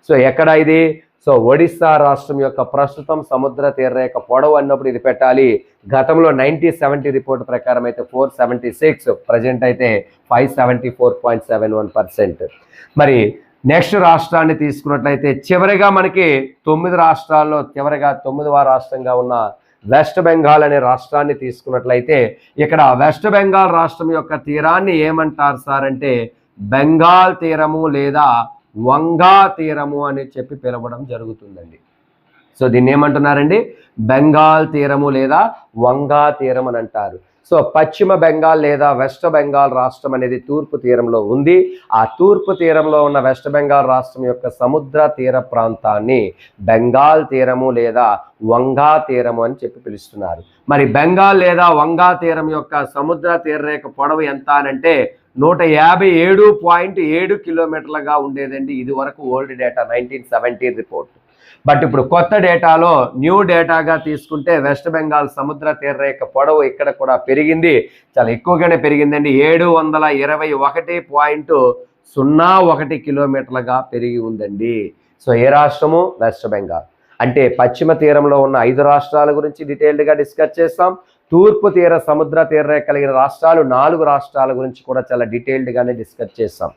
సో ఎక్కడ ఇది, సో ఒడిస్సా రాష్ట్రం యొక్క ప్రస్తుతం సముద్ర తీరరేఖ పొడవు అన్నప్పుడు ఇది పెట్టాలి. గతంలో 1970 రిపోర్ట్ ప్రకారం అయితే 476, ప్రజెంట్ అయితే 574.71%. మరి నెక్స్ట్ రాష్ట్రాన్ని తీసుకున్నట్లయితే చివరిగా మనకి 9 రాష్ట్రాల్లో చివరిగా 9వ రాష్ట్రంగా ఉన్న వెస్ట్ బెంగాల్ అనే రాష్ట్రాన్ని తీసుకున్నట్లయితే ఇక్కడ వెస్ట్ బెంగాల్ రాష్ట్రం యొక్క తీరాన్ని ఏమంటారు సార్ అంటే బెంగాల్ తీరము లేదా వంగా తీరము అని చెప్పి పిలవడం జరుగుతుందండి. సో దీన్ని ఏమంటున్నారండి, బెంగాల్ తీరము లేదా వంగా తీరం అని అంటారు. సో పశ్చిమ బెంగాల్ లేదా వెస్ట్ బెంగాల్ రాష్ట్రం అనేది తూర్పు తీరంలో ఉంది. ఆ తూర్పు తీరంలో ఉన్న వెస్ట్ బెంగాల్ రాష్ట్రం యొక్క సముద్ర తీర ప్రాంతాన్ని బెంగాల్ తీరము లేదా వంగా తీరము అని చెప్పి పిలుస్తున్నారు. మరి బెంగాల్ లేదా వంగా తీరం యొక్క సముద్ర తీరరేఖ పొడవు ఎంత అనంటే 157.7 కిలోమీటర్లుగా ఉండేదండి ఇది వరకు ఓల్డ్ డేటా 1970 రిపోర్ట్. బట్ ఇప్పుడు కొత్త డేటాలో న్యూ డేటాగా తీసుకుంటే వెస్ట్ బెంగాల్ సముద్ర తీరరేఖ పొడవు ఇక్కడ కూడా పెరిగింది, చాలా ఎక్కువగానే పెరిగిందండి. 721.01 కిలోమీటర్లుగా పెరిగి ఉందండి. సో ఏ రాష్ట్రము, వెస్ట్ బెంగాల్. అంటే పశ్చిమ తీరంలో ఉన్న 5 రాష్ట్రాల గురించి డీటెయిల్డ్గా డిస్కస్ చేస్తాం. తూర్పు తీర సముద్ర తీరరేఖ కలిగిన రాష్ట్రాలు 4 రాష్ట్రాల గురించి కూడా చాలా డీటెయిల్డ్గానే డిస్కస్ చేస్తాం.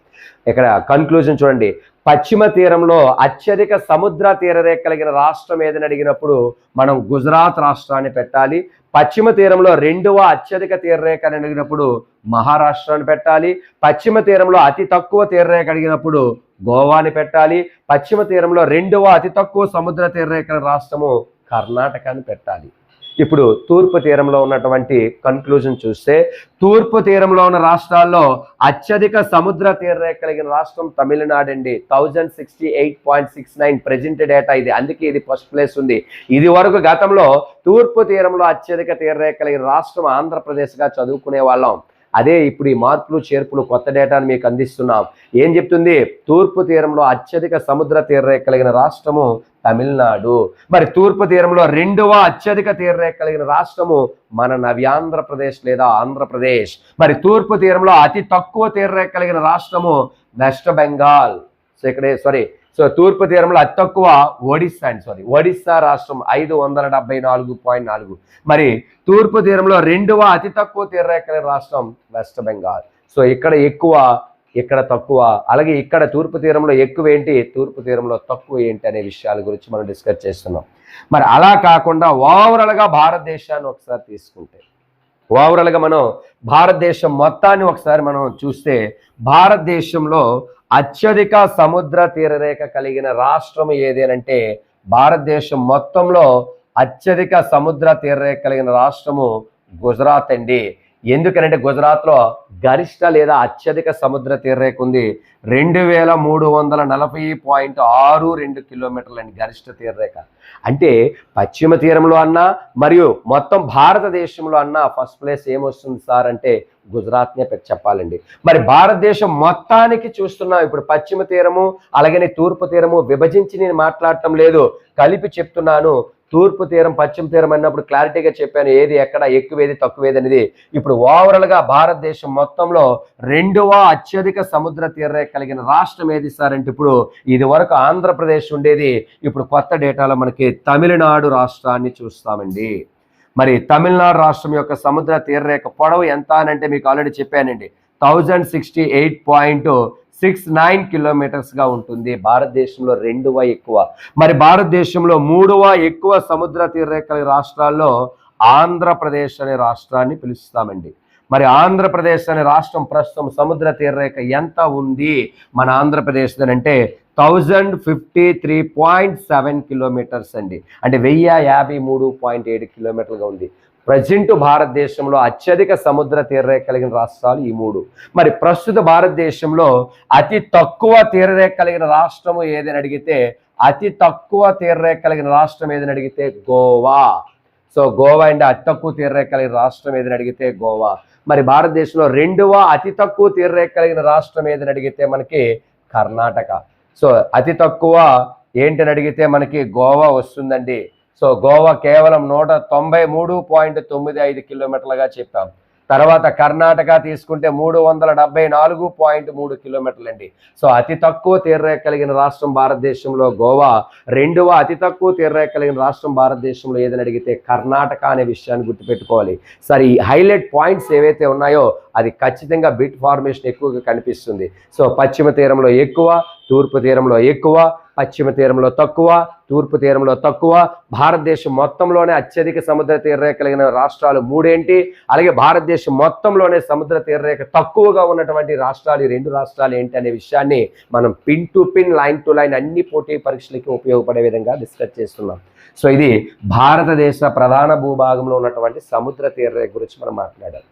ఇక్కడ కన్క్లూజన్ చూడండి, పశ్చిమ తీరంలో అత్యధిక సముద్ర తీరరేఖ కలిగిన రాష్ట్రం ఏదని అడిగినప్పుడు మనం గుజరాత్ రాష్ట్రాన్ని పెట్టాలి. పశ్చిమ తీరంలో రెండవ అత్యధిక తీరరేఖ అని అడిగినప్పుడు మహారాష్ట్రాన్ని పెట్టాలి. పశ్చిమ తీరంలో అతి తక్కువ తీరరేఖ అడిగినప్పుడు గోవాని పెట్టాలి. పశ్చిమ తీరంలో రెండవ అతి తక్కువ సముద్ర తీరరేఖ రాష్ట్రము కర్ణాటకని పెట్టాలి. ఇప్పుడు తూర్పు తీరంలో ఉన్నటువంటి కన్క్లూజన్ చూస్తే తూర్పు తీరంలో ఉన్న రాష్ట్రాల్లో అత్యధిక సముద్ర తీరరేఖ కలిగిన రాష్ట్రం తమిళనాడు అండి. 1068.69 ప్రెజెంట్ డేటా ఇది. అందుకే ఇది ఫస్ట్ ప్లేస్ ఉంది. ఇది వరకు గతంలో తూర్పు తీరంలో అత్యధిక తీరరేఖ కలిగిన రాష్ట్రం ఆంధ్రప్రదేశ్గా చదువుకునే వాళ్ళం. అదే ఇప్పుడు ఈ మార్పులు చేర్పులు కొత్త డేటాను మీకు అందిస్తున్నాం. ఏం చెప్తుంది? తూర్పు తీరంలో అత్యధిక సముద్ర తీరరేఖ కలిగిన రాష్ట్రము తమిళనాడు. మరి తూర్పు తీరంలో రెండవ అత్యధిక తీరరేఖ కలిగిన రాష్ట్రము మన నవ్యాంధ్రప్రదేశ్ లేదా ఆంధ్రప్రదేశ్. మరి తూర్పు తీరంలో అతి తక్కువ తీరరేఖ కలిగిన రాష్ట్రము వెస్ట్ బెంగాల్. సో తూర్పు తీరంలో అతి తక్కువ ఒడిస్సా రాష్ట్రం 574.4. మరి తూర్పు తీరంలో రెండవ అతి తక్కువ తీరరేఖ కలిగిన రాష్ట్రం వెస్ట్ బెంగాల్. సో ఇక్కడ ఎక్కువ, ఇక్కడ తక్కువ, అలాగే ఇక్కడ తూర్పు తీరంలో ఎక్కువ ఏంటి, తూర్పు తీరంలో తక్కువ ఏంటి అనే విషయాల గురించి మనం డిస్కస్ చేస్తున్నాం. మరి అలా కాకుండా ఓవరాల్గా భారతదేశాన్ని ఒకసారి తీసుకుంటే, ఓవరాల్గా మనం భారతదేశం మొత్తాన్ని ఒకసారి మనం చూస్తే భారతదేశంలో అత్యధిక సముద్ర తీరరేఖ కలిగిన రాష్ట్రం ఏదేనంటే భారతదేశం మొత్తంలో అత్యధిక సముద్ర తీరరేఖ కలిగిన రాష్ట్రము గుజరాత్ అండి. ఎందుకనంటే గుజరాత్లో గరిష్ట లేదా అత్యధిక సముద్ర తీరరేఖ ఉంది. 2340.62 కిలోమీటర్లు అండి గరిష్ట తీరరేఖ. అంటే పశ్చిమ తీరంలో అన్నా మరియు మొత్తం భారతదేశంలో అన్నా ఫస్ట్ ప్లేస్ ఏమొస్తుంది సార్ అంటే గుజరాత్నే చెప్పాలండి. మరి భారతదేశం మొత్తానికి చూస్తున్నాం. ఇప్పుడు పశ్చిమ తీరము అలాగనే తూర్పు తీరము విభజించి నేను మాట్లాడటం లేదు, కలిపి చెప్తున్నాను. తూర్పు తీరం పశ్చిమ తీరం అన్నప్పుడు క్లారిటీగా చెప్పాను ఏది ఎక్కడ ఎక్కువేది తక్కువేది అనేది. ఇప్పుడు ఓవరాల్గా భారతదేశం మొత్తంలో రెండవ అత్యధిక సముద్ర తీరరేఖ కలిగిన రాష్ట్రం ఏది సార్ అంటే ఇప్పుడు ఇది వరకు ఆంధ్రప్రదేశ్ ఉండేది. ఇప్పుడు కొత్త డేటాలో మనకి తమిళనాడు రాష్ట్రాన్ని చూస్తామండి. మరి తమిళనాడు రాష్ట్రం యొక్క సముద్ర తీరరేఖ పొడవు ఎంత అని అంటే మీకు ఆల్రెడీ చెప్పానండి, 1068.69 కిలోమీటర్స్గా ఉంటుంది. భారతదేశంలో రెండవ ఎక్కువ. మరి భారతదేశంలో మూడవ ఎక్కువ సముద్ర తీరరేఖ రాష్ట్రాల్లో ఆంధ్రప్రదేశ్ అనే రాష్ట్రాన్ని పిలుస్తామండి. మరి ఆంధ్రప్రదేశ్ అనే రాష్ట్రం ప్రస్తుతం సముద్ర తీరరేఖ ఎంత ఉంది మన ఆంధ్రప్రదేశ్ అంటే 1053.7 కిలోమీటర్స్ అండి. అంటే 1053.7 కిలోమీటర్లుగా ఉంది. ప్రజెంట్ భారతదేశంలో అత్యధిక సముద్ర తీరరేఖ కలిగిన రాష్ట్రాలు ఈ మూడు. మరి ప్రస్తుత భారతదేశంలో అతి తక్కువ తీరరేఖ కలిగిన రాష్ట్రము ఏదని అడిగితే, అతి తక్కువ తీరరేఖ కలిగిన రాష్ట్రం ఏదని అడిగితే గోవా. సో గోవా అండి అతి తక్కువ తీరరేఖ కలిగిన రాష్ట్రం ఏదని అడిగితే గోవా. మరి భారతదేశంలో రెండవ అతి తక్కువ తీరరేఖ కలిగిన రాష్ట్రం ఏదని అడిగితే మనకి కర్ణాటక. సో అతి తక్కువ ఏంటని అడిగితే మనకి గోవా వస్తుందండి. సో గోవా కేవలం 193.95 కిలోమీటర్లుగా చెప్పాం. తర్వాత కర్ణాటక తీసుకుంటే 374.3 కిలోమీటర్లు అండి. సో అతి తక్కువ తీరరేఖ కలిగిన రాష్ట్రం భారతదేశంలో గోవా, రెండవ అతి తక్కువ తీరరేఖ కలిగిన రాష్ట్రం భారతదేశంలో ఏదని అడిగితే కర్ణాటక అనే విషయాన్ని గుర్తుపెట్టుకోవాలి. సరే ఈ హైలైట్ పాయింట్స్ ఏవైతే ఉన్నాయో అది ఖచ్చితంగా బిట్ ఫార్మేషన్ ఎక్కువగా కనిపిస్తుంది. సో పశ్చిమ తీరంలో ఎక్కువ, తూర్పు తీరంలో ఎక్కువ, పశ్చిమ తీరంలో తక్కువ, తూర్పు తీరంలో తక్కువ. భారతదేశం మొత్తంలోనే అత్యధిక సముద్ర తీరరేఖ కలిగిన రాష్ట్రాలు మూడేంటి, అలాగే భారతదేశం మొత్తంలోనే సముద్ర తీరరేఖ తక్కువగా ఉన్నటువంటి రాష్ట్రాలు ఈ రెండు రాష్ట్రాలు ఏంటి అనే విషయాన్ని మనం pin to pin, line to line అన్ని పోటీ పరీక్షలకి ఉపయోగపడే విధంగా డిస్కస్ చేస్తున్నాం. సో ఇది భారతదేశ ప్రధాన భూభాగంలో ఉన్నటువంటి సముద్ర తీరరేఖ గురించి మనం మాట్లాడాలి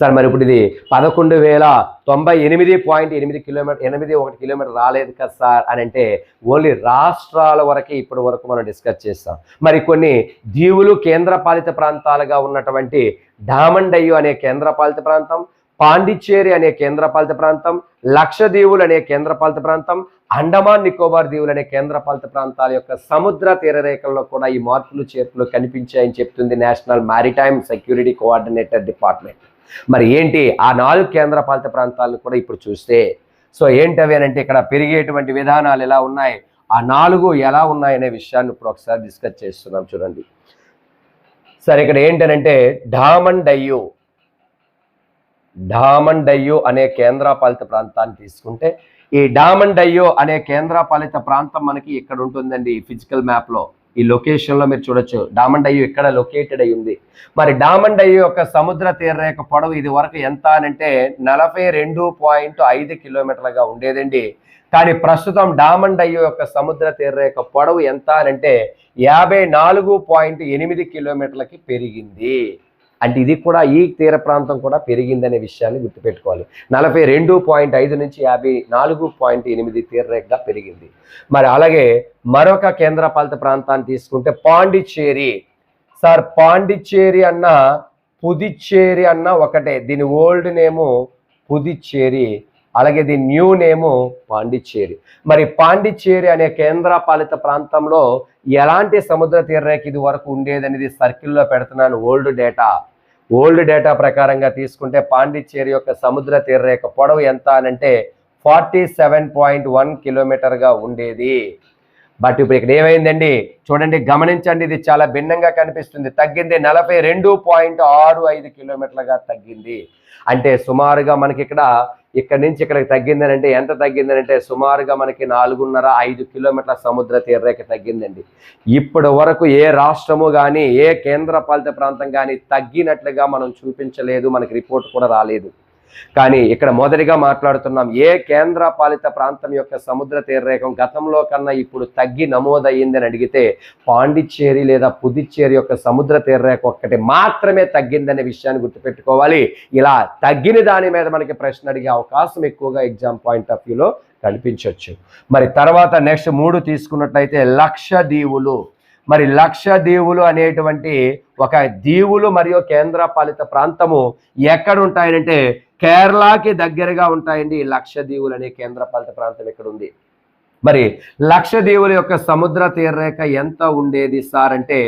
సార్. మరి ఇప్పుడు ఇది 11,098.8 కిలోమీటర్, 81 కిలోమీటర్ రాలేదు కదా సార్ అని అంటే ఓన్లీ రాష్ట్రాల వరకే ఇప్పటి వరకు మనం డిస్కస్ చేస్తాం. మరి కొన్ని దీవులు కేంద్రపాలిత ప్రాంతాలుగా ఉన్నటువంటి డామన్ డయ్యు అనే కేంద్రపాలిత ప్రాంతం, పాండిచ్చేరి అనే కేంద్రపాలిత ప్రాంతం, లక్షద్వీపులు అనే కేంద్రపాలిత ప్రాంతం, అండమాన్ నికోబార్ దీవులు అనే కేంద్రపాలిత ప్రాంతాల యొక్క సముద్ర తీరరేఖల్లో కూడా ఈ మార్పులు చేర్పులు కనిపించాయని చెప్తుంది national maritime security coordinator department. మరి ఏంటి ఆ 4 కేంద్రపాలిత ప్రాంతాలను కూడా ఇప్పుడు చూస్తే సో ఏంటవి అని అంటే ఇక్కడ పెరిగేటువంటి విధానాలు ఎలా ఉన్నాయి, ఆ 4 ఎలా ఉన్నాయనే విషయాన్ని ఇప్పుడు ఒకసారి డిస్కస్ చేస్తున్నాం చూడండి. సరే ఇక్కడ ఏంటనంటే డామన్ డయ్యు అనే కేంద్రపాలిత ప్రాంతాన్ని తీసుకుంటే ఈ డామన్ డయ్యు అనే కేంద్రపాలిత ప్రాంతం మనకి ఇక్కడ ఉంటుందండి. ఫిజికల్ మ్యాప్లో ఈ లొకేషన్లో మీరు చూడొచ్చు డామన్ డయ్యూ ఇక్కడ లొకేటెడ్ అయి ఉంది. మరి డామన్ డయ్యూ యొక్క సముద్ర తీరరేఖ పొడవు ఇది వరకు ఎంత అనంటే 42.5 కిలోమీటర్లుగా ఉండేదండి. కానీ ప్రస్తుతం డామన్ డయ్యూ యొక్క సముద్ర తీరరేఖ పొడవు ఎంత అనంటే 54.8 కిలోమీటర్లకి పెరిగింది. అంటే ఇది కూడా ఈ తీర ప్రాంతం కూడా పెరిగిందనే విషయాన్ని గుర్తుపెట్టుకోవాలి. 42.5 నుంచి 54.8 తీరరేఖగా పెరిగింది. మరి అలాగే మరొక కేంద్రపాలిత ప్రాంతాన్ని తీసుకుంటే పాండిచ్చేరి. సార్ పాండిచ్చేరి అన్న పుదుచ్చేరి అన్న ఒకటే. దీని ఓల్డ్ నేము పుదుచ్చేరి, అలాగే దీని న్యూ నేము పాండిచ్చేరి. మరి పాండిచ్చేరి అనే కేంద్రపాలిత ప్రాంతంలో ఎలాంటి సముద్ర తీరరేఖ ఇది వరకు ఉండేదనేది సర్కిల్లో పెడుతున్నాను. ఓల్డ్ డేటా ప్రకారంగా తీసుకుంటే పాండిచ్చేరి యొక్క సముద్ర తీరరేఖ పొడవు ఎంత అనంటే 47.1 కిలోమీటర్గా ఉండేది. బట్ ఇప్పుడు ఇక్కడ ఏమైందండి చూడండి, గమనించండి, ఇది చాలా భిన్నంగా కనిపిస్తుంది. తగ్గింది, 42.65 కిలోమీటర్లుగా తగ్గింది. అంటే సుమారుగా మనకి ఇక్కడి నుంచి ఇక్కడికి తగ్గిందని అంటే ఎంత తగ్గిందనంటే సుమారుగా మనకి 4.5 కిలోమీటర్ల సముద్ర తీరరేఖ తగ్గిందండి. ఇప్పటి వరకు ఏ రాష్ట్రము కానీ ఏ కేంద్రపాలిత ప్రాంతం కానీ తగ్గినట్లుగా మనం చూపించలేదు, మనకి రిపోర్ట్ కూడా రాలేదు. కానీ ఇక్కడ మొదటిగా మాట్లాడుతున్నాం, ఏ కేంద్రపాలిత ప్రాంతం యొక్క సముద్ర తీరరేఖ గతంలో కన్నా ఇప్పుడు తగ్గి నమోదయ్యిందని అడిగితే పాండిచ్చేరి లేదా పుదుచ్చేరి యొక్క సముద్ర తీరరేఖ ఒక్కటి మాత్రమే తగ్గిందనే విషయాన్ని గుర్తుపెట్టుకోవాలి. ఇలా తగ్గిన దాని మీద మనకి ప్రశ్న అడిగే అవకాశం ఎక్కువగా ఎగ్జామ్ పాయింట్ ఆఫ్ వ్యూలో కనిపించవచ్చు. మరి తర్వాత నెక్స్ట్ 3 తీసుకున్నట్లయితే లక్షద్వీపులు. మరి లక్షద్వీపులు అనేటువంటి ఒక దీవులు మరియు కేంద్రపాలిత ప్రాంతము ఎక్కడ ఉంటాయంటే కేరళకి దగ్గరగా ఉంటాయండి. లక్షద్వీపులు అనే కేంద్రపాలిత ప్రాంతం ఇక్కడ ఉంది. మరి లక్షద్వీపుల యొక్క సముద్ర తీరరేఖ ఎంత ఉండేది సార్ అంటే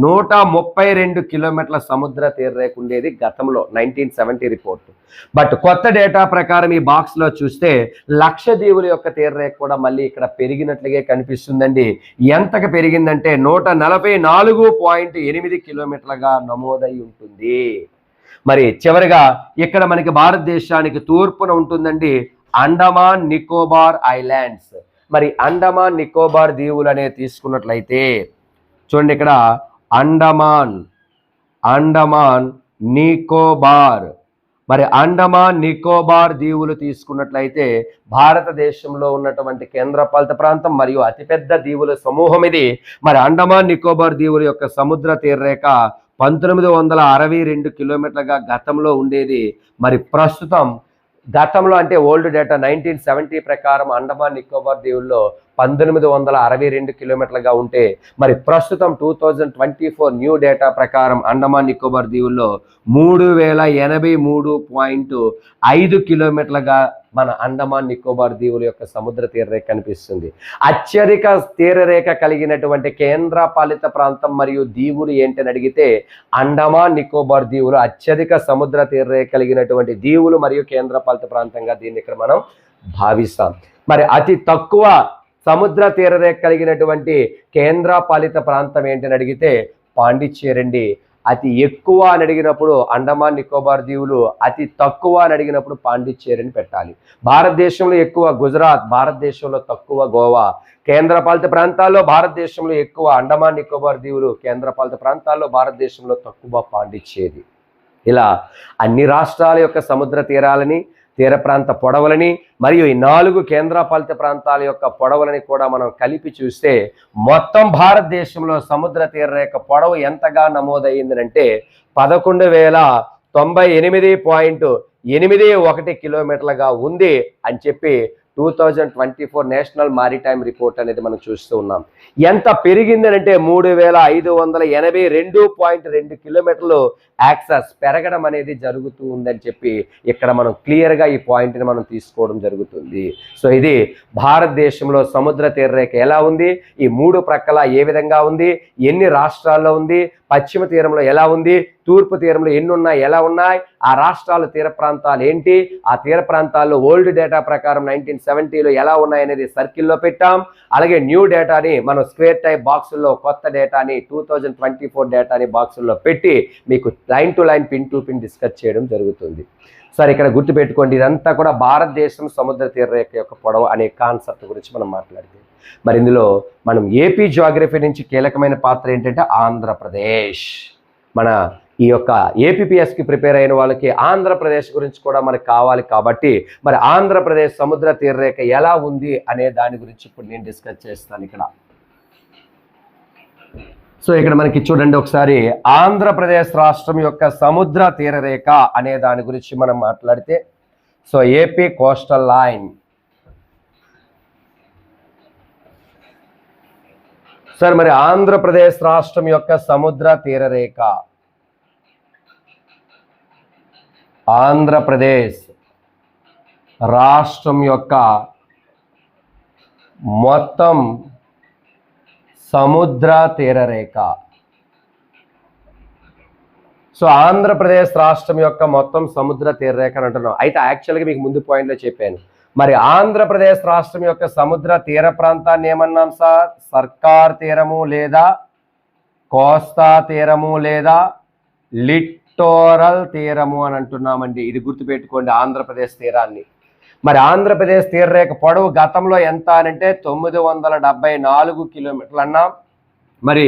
132 కిలోమీటర్ల సముద్ర తీరరేఖ ఉండేది గతంలో 1970 రిపోర్ట్. బట్ కొత్త డేటా ప్రకారం ఈ బాక్స్లో చూస్తే లక్షద్వీపుల యొక్క తీరరేఖ కూడా మళ్ళీ ఇక్కడ పెరిగినట్లుగా కనిపిస్తుందండి. ఎంతకు పెరిగిందంటే 144.8 కిలోమీటర్లుగా నమోదై ఉంటుంది. మరి చివరిగా ఇక్కడ మనకి భారతదేశానికి తూర్పున ఉంటుందండి అండమాన్ నికోబార్ ఐలాండ్స్. మరి అండమాన్ నికోబార్ దీవులు అనేది తీసుకున్నట్లయితే చూడండి, ఇక్కడ అండమాన్ నికోబార్. మరి అండమాన్ నికోబార్ దీవులు తీసుకున్నట్లయితే భారతదేశంలో ఉన్నటువంటి కేంద్రపాలిత ప్రాంతం మరియు అతిపెద్ద దీవుల సమూహం ఇది. మరి అండమాన్ నికోబార్ దీవుల యొక్క సముద్ర తీరరేఖ 1962 కిలోమీటర్లుగా గతంలో ఉండేది. మరి ప్రస్తుతం గతంలో అంటే ఓల్డ్ డేటా 1970 ప్రకారం అండమాన్ నికోబార్ దీవుల్లో 1962 కిలోమీటర్లుగా ఉంటే మరి ప్రస్తుతం 2024 న్యూ డేటా ప్రకారం అండమాన్ నికోబార్ దీవుల్లో 3083.5 కిలోమీటర్లుగా మన అండమాన్ నికోబార్ దీవుల యొక్క సముద్ర తీరరేఖ కనిపిస్తుంది. అత్యధిక తీరరేఖ కలిగినటువంటి కేంద్రపాలిత ప్రాంతం మరియు దీవులు ఏంటని అడిగితే అండమాన్ నికోబార్ దీవులు అత్యధిక సముద్ర తీరరేఖ కలిగినటువంటి దీవులు మరియు కేంద్రపాలిత ప్రాంతంగా దీన్ని ఇక్కడ మనం భావిస్తాం. మరి అతి తక్కువ సముద్ర తీరరేఖ కలిగినటువంటి కేంద్రపాలిత ప్రాంతం ఏంటని అడిగితే పాండిచ్చేరి అండి. అతి ఎక్కువ అని అడిగినప్పుడు అండమాన్ నికోబార్ దీవులు, అతి తక్కువ అని అడిగినప్పుడు పాండిచ్చేరిని పెట్టాలి. భారతదేశంలో ఎక్కువ గుజరాత్, భారతదేశంలో తక్కువ గోవా. కేంద్రపాలిత ప్రాంతాల్లో భారతదేశంలో ఎక్కువ అండమాన్ నికోబార్ దీవులు, కేంద్రపాలిత ప్రాంతాల్లో భారతదేశంలో తక్కువ పాండిచ్చేరి. ఇలా అన్ని రాష్ట్రాల యొక్క సముద్ర తీరాలని, తీర ప్రాంత పొడవులని మరియు ఈ 4 కేంద్రపాలిత ప్రాంతాల యొక్క పొడవులని కూడా మనం కలిపి చూస్తే మొత్తం భారతదేశంలో సముద్ర తీరరేఖ పొడవు ఎంతగా నమోదయ్యిందంటే 11,098.81 కిలోమీటర్లుగా ఉంది అని చెప్పి 2024 నేషనల్ మారిటైమ్ రిపోర్ట్ అనేది మనం చూస్తూ ఉన్నాం. ఎంత పెరిగిందనంటే 3,582.2 కిలోమీటర్లు యాక్సెస్ పెరగడం అనేది జరుగుతూ ఉందని చెప్పి ఇక్కడ మనం క్లియర్గా ఈ పాయింట్ని మనం తీసుకోవడం జరుగుతుంది. సో ఇది భారతదేశంలో సముద్ర తీరరేఖ ఎలా ఉంది, ఈ 3 ప్రక్కల ఏ విధంగా ఉంది, ఎన్ని రాష్ట్రాల్లో ఉంది, పశ్చిమ తీరంలో ఎలా ఉంది, తూర్పు తీరంలో ఎన్ని ఉన్నాయి, ఎలా ఉన్నాయి, ఆ రాష్ట్రాల తీర ప్రాంతాలు ఏంటి, ఆ తీర ప్రాంతాల్లో ఓల్డ్ డేటా ప్రకారం 1970లో ఎలా ఉన్నాయనేది సర్కిల్లో పెట్టాం. అలాగే న్యూ డేటాని మనం స్క్వేర్ టైప్ బాక్సుల్లో, కొత్త డేటాని 2024 డేటాని బాక్సుల్లో పెట్టి మీకు line to line, pin to pin discuss చేయడం జరుగుతుంది. సార్ ఇక్కడ గుర్తుపెట్టుకోండి, ఇదంతా కూడా భారతదేశం సముద్ర తీరరేఖ యొక్క పొడవు అనే కాన్సెప్ట్ గురించి మనం మాట్లాడితే, మరి ఇందులో మనం ఏపీ జియోగ్రఫీ నుంచి కీలకమైన పాత్ర ఏంటంటే ఆంధ్రప్రదేశ్. మన ఈ యొక్క ఏపీపీఎస్కి ప్రిపేర్ అయిన వాళ్ళకి ఆంధ్రప్రదేశ్ గురించి కూడా మనకు కావాలి కాబట్టి మరి ఆంధ్రప్రదేశ్ సముద్ర తీరరేఖ ఎలా ఉంది అనే దాని గురించి ఇప్పుడు నేను డిస్కస్ చేస్తాను ఇక్కడ. సో ఇక్కడ మనకి చూడండి ఒకసారి, ఆంధ్రప్రదేశ్ రాష్ట్రం యొక్క సముద్ర తీరరేఖ అనే దాని గురించి మనం మాట్లాడితే, so AP coastal line. Sir మరి ఆంధ్రప్రదేశ్ రాష్ట్రం యొక్క సముద్ర తీరరేఖ, ఆంధ్రప్రదేశ్ రాష్ట్రం యొక్క మొత్తం సముద్ర తీరరేఖ. సో ఆంధ్రప్రదేశ్ రాష్ట్రం యొక్క మొత్తం సముద్ర తీరరేఖ అని అంటున్నాం. అయితే యాక్చువల్గా మీకు ముందు పాయింట్లో చెప్పాను, మరి ఆంధ్రప్రదేశ్ రాష్ట్రం యొక్క సముద్ర తీర ప్రాంతాన్ని ఏమన్నాం సార్? సర్కార్ తీరము లేదా కోస్తా తీరము లేదా లిట్టోరల్ తీరము అని అంటున్నామండి. ఇది గుర్తుపెట్టుకోండి ఆంధ్రప్రదేశ్ తీరాన్ని. మరి ఆంధ్రప్రదేశ్ తీరరేఖ పొడవు గతంలో ఎంత అనంటే 974 కిలోమీటర్లు అన్నాం. మరి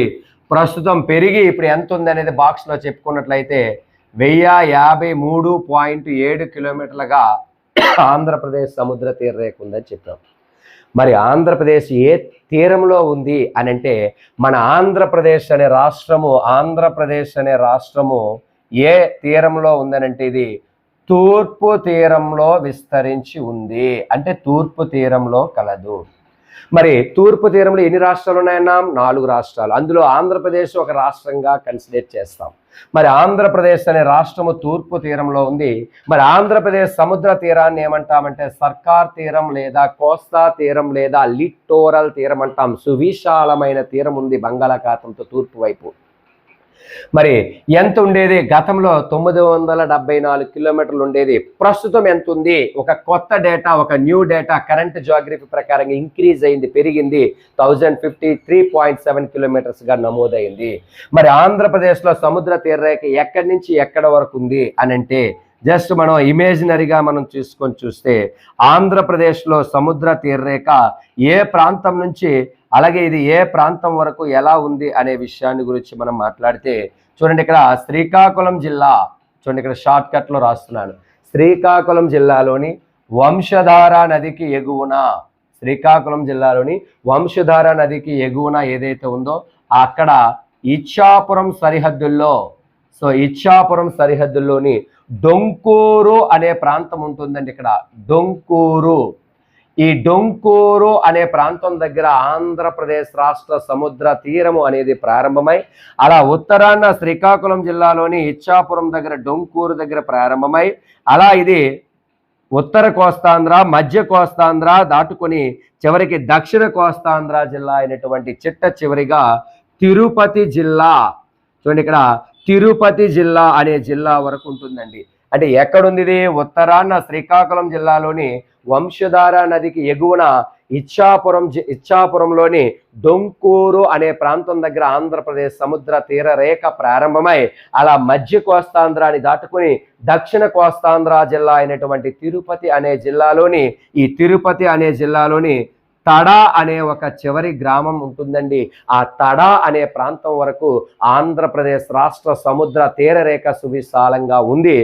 ప్రస్తుతం పెరిగి ఇప్పుడు ఎంత ఉంది అనేది బాక్స్లో చెప్పుకున్నట్లయితే 1053.7 కిలోమీటర్లుగా ఆంధ్రప్రదేశ్ సముద్ర తీరరేఖ ఉందని చెప్పాం. మరి ఆంధ్రప్రదేశ్ ఏ తీరంలో ఉంది అనంటే, మన ఆంధ్రప్రదేశ్ అనే రాష్ట్రము ఏ తీరంలో ఉందనంటే ఇది తూర్పు తీరంలో విస్తరించి ఉంది, అంటే తూర్పు తీరంలో కలదు. మరి తూర్పు తీరంలో ఎన్ని రాష్ట్రాలు ఉన్నాయన్నా? 4 రాష్ట్రాలు. అందులో ఆంధ్రప్రదేశ్ ఒక రాష్ట్రంగా కన్సిడర్ చేస్తాం. మరి ఆంధ్రప్రదేశ్ అనే రాష్ట్రము తూర్పు తీరంలో ఉంది. మరి ఆంధ్రప్రదేశ్ సముద్ర తీరాన్ని ఏమంటామంటే సర్కార్ తీరం లేదా కోస్తా తీరం లేదా లిట్టోరల్ తీరం అంటాం. సువిశాలమైన తీరం ఉంది బంగాళాఖాతంతో తూర్పు వైపు. మరి ఎంత ఉండేది? గతంలో 974 కిలోమీటర్లు ఉండేది. ప్రస్తుతం ఎంత ఉంది? ఒక కొత్త డేటా, ఒక న్యూ డేటా కరెంట్ జియోగ్రఫీ ప్రకారంగా ఇంక్రీజ్ అయింది, పెరిగింది. 1053.7 కిలోమీటర్స్గా నమోదైంది. మరి ఆంధ్రప్రదేశ్లో సముద్ర తీరరేఖ ఎక్కడి నుంచి ఎక్కడ వరకు ఉంది అని అంటే, జస్ట్ మనం ఇమేజినరీగా మనం చూస్తే ఆంధ్రప్రదేశ్లో సముద్ర తీరరేఖ ఏ ప్రాంతం నుంచి, అలాగే ఇది ఏ ప్రాంతం వరకు ఎలా ఉంది అనే విషయాన్ని గురించి మనం మాట్లాడితే, చూడండి ఇక్కడ శ్రీకాకుళం జిల్లా, చూడండి ఇక్కడ షార్ట్ కట్లో రాస్తున్నాను. శ్రీకాకుళం జిల్లాలోని వంశధార నదికి ఎగువన, శ్రీకాకుళం జిల్లాలోని వంశధార నదికి ఎగువన ఏదైతే ఉందో అక్కడ ఇచ్చాపురం సరిహద్దుల్లో, సో ఇచ్చాపురం సరిహద్దుల్లోని డొంకూరు అనే ప్రాంతం ఉంటుందండి. ఇక్కడ డొంకూరు, ఈ డొంకూరు అనే ప్రాంతం దగ్గర ఆంధ్రప్రదేశ్ రాష్ట్ర సముద్ర తీరము అనేది ప్రారంభమై అలా ఉత్తరాన శ్రీకాకుళం జిల్లాలోని ఇచ్చాపురం దగ్గర డొంకూరు దగ్గర ప్రారంభమై అలా ఇది ఉత్తర కోస్తాంధ్ర, మధ్య కోస్తాంధ్ర దాటుకొని చివరికి దక్షిణ కోస్తాంధ్ర జిల్లా అయినటువంటి చిట్ట చివరిగా తిరుపతి జిల్లా, చూడండి ఇక్కడ తిరుపతి జిల్లా అనే జిల్లా వరకు ఉంటుందండి. అంటే ఎక్కడుంది ఇది? ఉత్తరాన శ్రీకాకుళం జిల్లాలోని వంశధార నదికి ఎగువన ఇచ్చాపురంలోని డొంకూరు అనే ప్రాంతం దగ్గర ఆంధ్రప్రదేశ్ సముద్ర తీర రేఖ ప్రారంభమై అలా మధ్య కోస్తాంధ్రాన్ని దాటుకుని దక్షిణ కోస్తాంధ్ర జిల్లా అయినటువంటి తిరుపతి అనే జిల్లాలోని, ఈ తిరుపతి అనే జిల్లాలోని తడా అనే ఒక చివరి గ్రామం ఉంటుందండి. ఆ తడా అనే ప్రాంతం వరకు ఆంధ్రప్రదేశ్ రాష్ట్ర సముద్ర తీరరేఖ సువిశాలంగా ఉంది.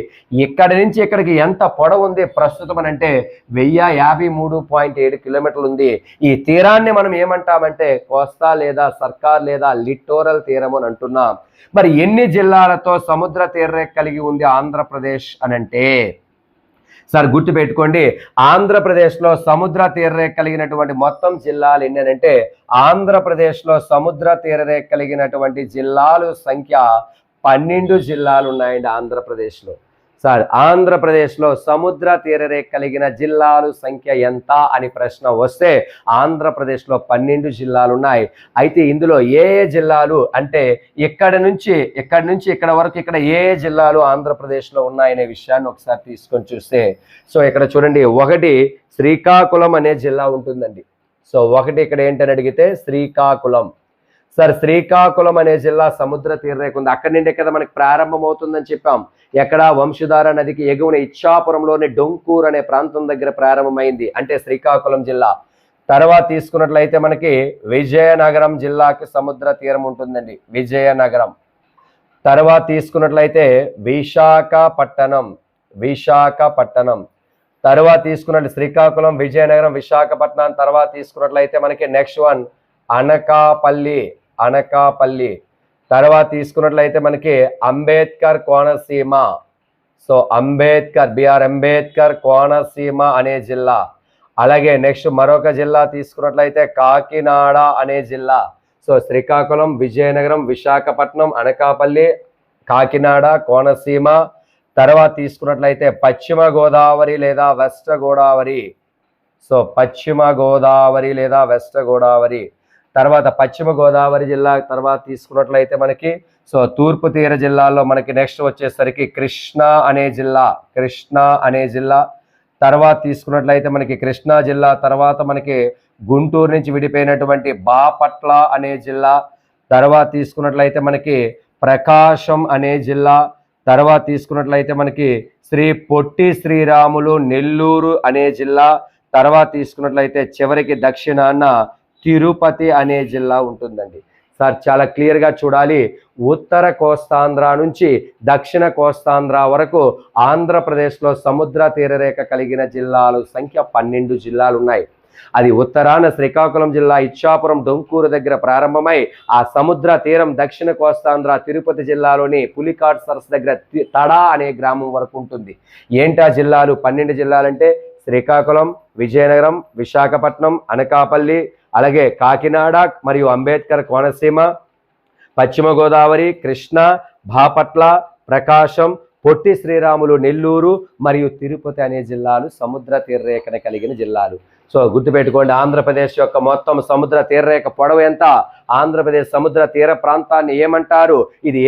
ఇక్కడి నుంచి ఇక్కడికి ఎంత పొడవు ఉంది ప్రస్తుతం అంటే 1053.7 కిలోమీటర్లు ఉంది. ఈ తీరాన్ని మనం ఏమంటామంటే కోస్తా లేదా సర్కార్ లేదా లిట్టోరల్ తీరం అని అంటున్నాం. మరి ఎన్ని జిల్లాలతో సముద్ర తీరరేఖ కలిగి ఉంది ఆంధ్రప్రదేశ్ అనంటే, సార్ గుర్తుపెట్టుకోండి, ఆంధ్రప్రదేశ్లో సముద్ర తీరరేఖ కలిగినటువంటి మొత్తం జిల్లాలు ఎన్ని అంటే, ఆంధ్రప్రదేశ్లో సముద్ర తీరరేఖ కలిగినటువంటి జిల్లాలు సంఖ్య 12 జిల్లాలు ఉన్నాయండి ఆంధ్రప్రదేశ్లో. సార్ ఆంధ్రప్రదేశ్లో సముద్ర తీరరేఖ కలిగిన జిల్లాలు సంఖ్య ఎంత అని ప్రశ్న వస్తే ఆంధ్రప్రదేశ్లో 12 జిల్లాలు ఉన్నాయి. అయితే ఇందులో ఏ జిల్లాలు అంటే ఇక్కడి నుంచి ఇక్కడ వరకు ఇక్కడ ఏ జిల్లాలు ఆంధ్రప్రదేశ్లో ఉన్నాయనే విషయాన్ని ఒకసారి తీసుకొని చూస్తే, సో ఇక్కడ చూడండి, ఒకటి శ్రీకాకుళం అనే జిల్లా ఉంటుందండి. సో ఒకటి ఇక్కడ ఏంటని అడిగితే శ్రీకాకుళం. సార్ శ్రీకాకుళం అనే జిల్లా సముద్ర తీరరేఖ ఉంది. అక్కడి నుండి కదా మనకి ప్రారంభం అవుతుందని చెప్పాం. ఎక్కడ వంశధార నదికి ఎగువన ఇచ్చాపురంలోని డొంకూరు అనే ప్రాంతం దగ్గర ప్రారంభమైంది, అంటే శ్రీకాకుళం జిల్లా. తర్వాత తీసుకున్నట్లయితే మనకి విజయనగరం జిల్లాకి సముద్ర తీరం ఉంటుందండి, విజయనగరం. తర్వాత తీసుకున్నట్లయితే విశాఖపట్టణం. తర్వాత తీసుకున్నట్లు శ్రీకాకుళం, విజయనగరం, విశాఖపట్నం. తర్వాత తీసుకున్నట్లయితే మనకి నెక్స్ట్ వన్ అనకాపల్లి. తర్వాత తీసుకున్నట్లయితే మనకి అంబేద్కర్ కోనసీమ. సో బిఆర్ అంబేద్కర్ కోనసీమ అనే జిల్లా. అలాగే నెక్స్ట్ మరొక జిల్లా తీసుకున్నట్లయితే కాకినాడ అనే జిల్లా. సో శ్రీకాకుళం, విజయనగరం, విశాఖపట్నం, అనకాపల్లి, కాకినాడ, కోనసీమ. తర్వాత తీసుకున్నట్లయితే పశ్చిమ గోదావరి లేదా వెస్ట్ గోదావరి. సో పశ్చిమ గోదావరి లేదా వెస్ట్ గోదావరి. తర్వాత పశ్చిమ గోదావరి జిల్లా. తర్వాత తీసుకున్నట్లయితే మనకి సో తూర్పు తీర జిల్లాల్లో మనకి నెక్స్ట్ వచ్చేసరికి కృష్ణా అనే జిల్లా. తర్వాత తీసుకున్నట్లయితే మనకి కృష్ణా జిల్లా. తర్వాత మనకి గుంటూరు నుంచి విడిపోయినటువంటి బాపట్ల అనే జిల్లా. తర్వాత తీసుకున్నట్లయితే మనకి ప్రకాశం అనే జిల్లా. తర్వాత తీసుకున్నట్లయితే మనకి శ్రీ పొట్టి శ్రీరాములు నెల్లూరు అనే జిల్లా. తర్వాత తీసుకున్నట్లయితే చివరికి దక్షిణాన తిరుపతి అనే జిల్లా ఉంటుందండి. సార్ చాలా క్లియర్గా చూడాలి, ఉత్తర కోస్తాంధ్ర నుంచి దక్షిణ కోస్తాంధ్ర వరకు ఆంధ్రప్రదేశ్లో సముద్ర తీరరేఖ కలిగిన జిల్లాలు సంఖ్య 12 జిల్లాలు ఉన్నాయి. అది ఉత్తరాన శ్రీకాకుళం జిల్లా ఇచ్చాపురం డొంకూరు దగ్గర ప్రారంభమై ఆ సముద్ర తీరం దక్షిణ కోస్తాంధ్ర తిరుపతి జిల్లాలోని పులికాట్ సరస్సు దగ్గర తడా అనే గ్రామం వరకు ఉంటుంది. ఏంటా జిల్లాలు? 12 జిల్లాలంటే శ్రీకాకుళం, విజయనగరం, విశాఖపట్నం, అనకాపల్లి, అలాగే కాకినాడ మరియు అంబేద్కర్ కోనసీమ, పశ్చిమ గోదావరి, కృష్ణా, బాపట్ల, ప్రకాశం, పొట్టి శ్రీరాములు నెల్లూరు మరియు తిరుపతి అనే జిల్లాలు సముద్ర తీరరేఖను కలిగిన జిల్లాలు. సో గుర్తుపెట్టుకోండి, ఆంధ్రప్రదేశ్ యొక్క మొత్తం సముద్ర తీరరేఖ పొడవు ఎంత? ఆంధ్రప్రదేశ్ సముద్ర తీర ప్రాంతాన్ని ఏమంటారు? ఇది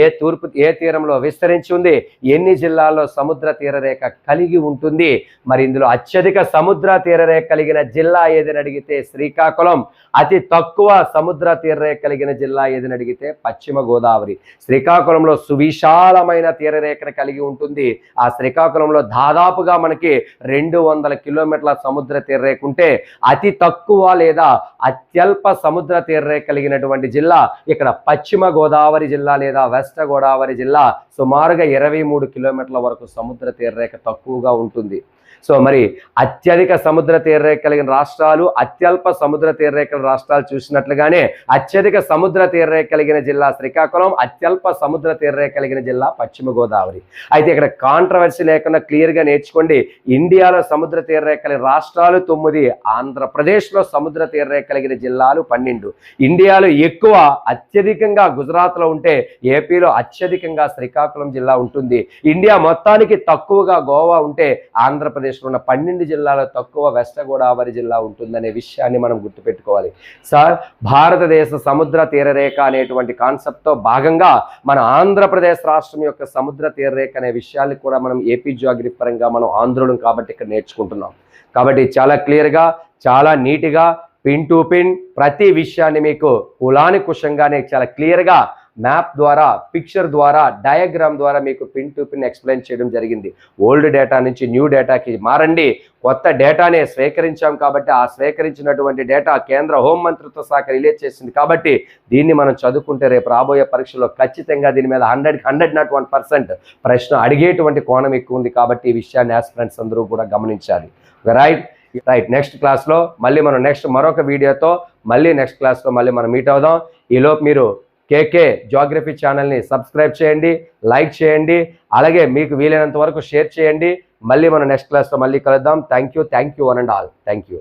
ఏ తీరంలో విస్తరించి ఉంది? ఎన్ని జిల్లాల్లో సముద్ర తీరరేఖ కలిగి ఉంటుంది? మరి ఇందులో అత్యధిక సముద్ర తీరరేఖ కలిగిన జిల్లా ఏదని అడిగితే శ్రీకాకుళం. అతి తక్కువ సముద్ర తీరరేఖ కలిగిన జిల్లా ఏదని అడిగితే పశ్చిమ గోదావరి. శ్రీకాకుళంలో సువిశాలమైన తీరరేఖను కలిగి ఉంటుంది. ఆ శ్రీకాకుళంలో దాదాపుగా మనకి 200 కిలోమీటర్ల సముద్ర తీరరేఖ ఉంటే అతి తక్కువ లేదా అత్యల్ప సముద్ర తీరరేఖ కలిగినటువంటి జిల్లా ఇక్కడ పశ్చిమ గోదావరి జిల్లా లేదా వెస్ట్ గోదావరి జిల్లా. సుమారుగా 23 కిలోమీటర్ల వరకు సముద్ర తీరరేఖ తక్కువగా ఉంటుంది. సో మరి అత్యధిక సముద్ర తీరరేఖ కలిగిన రాష్ట్రాలు, అత్యల్ప సముద్ర తీరరేఖల రాష్ట్రాలు చూసినట్లుగానే అత్యధిక సముద్ర తీరరేఖ కలిగిన జిల్లా శ్రీకాకుళం, అత్యల్ప సముద్ర తీరరేఖ కలిగిన జిల్లా పశ్చిమ గోదావరి. అయితే ఇక్కడ కాంట్రవర్సీ లేకుండా క్లియర్గా నేర్చుకోండి. ఇండియాలో సముద్ర తీరరేఖ కలిగిన రాష్ట్రాలు 9, ఆంధ్రప్రదేశ్లో సముద్ర తీరరేఖ కలిగిన జిల్లాలు 12. ఇండియాలో ఎక్కువ అత్యధికంగా గుజరాత్లో ఉంటే ఏపీలో అత్యధికంగా శ్రీకాకుళం జిల్లా ఉంటుంది. ఇండియా మొత్తానికి తక్కువగా గోవా ఉంటే ఆంధ్రప్రదేశ్ ఉన్న 12 జిల్లాలో తక్కువ వెస్ట్ గోదావరి జిల్లా ఉంటుందనే విషయాన్ని మనం గుర్తుపెట్టుకోవాలి. సార్ భారతదేశ సముద్ర తీరరేఖ అనేటువంటి కాన్సెప్ట్తో భాగంగా మన ఆంధ్రప్రదేశ్ రాష్ట్రం యొక్క సముద్ర తీరరేఖ అనే విషయాన్ని కూడా మనం ఏపీ జియోగ్రఫీ పరంగా మనం ఆంధ్రులం కాబట్టి ఇక్కడ నేర్చుకుంటున్నాం. కాబట్టి చాలా క్లియర్గా, చాలా నీట్గా, పిన్ టు పిన్ ప్రతి విషయాన్ని మీకు కులానికుశంగానే చాలా క్లియర్గా మ్యాప్ ద్వారా, పిక్చర్ ద్వారా, డయాగ్రామ్ ద్వారా మీకు పిన్ టు పిన్ ఎక్స్ప్లెయిన్ చేయడం జరిగింది. ఓల్డ్ డేటా నుంచి న్యూ డేటాకి మారండి. కొత్త డేటానే స్వీకరించాం కాబట్టి ఆ స్వీకరించినటువంటి డేటా కేంద్ర హోంమంత్రిత్వ శాఖ రిలీజ్ చేసింది కాబట్టి దీన్ని మనం చదువుకుంటే రేపు రాబోయే పరీక్షలో ఖచ్చితంగా దీని మీద 100% ప్రశ్న అడిగేటువంటి కోణం ఎక్కువ ఉంది. కాబట్టి ఈ విషయాన్ని ఆస్పిరెంట్స్ అందరూ కూడా గమనించాలి. రైట్. నెక్స్ట్ క్లాస్లో మళ్ళీ మనం మరొక వీడియోతో నెక్స్ట్ క్లాస్లో మనం మీట్ అవుదాం. ఈలోపు మీరు కేకే జియోగ్రఫీ ఛానల్ని సబ్స్క్రైబ్ చేయండి, లైక్ చేయండి, అలాగే మీకు వీలైనంత వరకు షేర్ చేయండి. మళ్ళీ మనం నెక్స్ట్ క్లాస్లో కలుద్దాం. Thank you one and all. Thank you.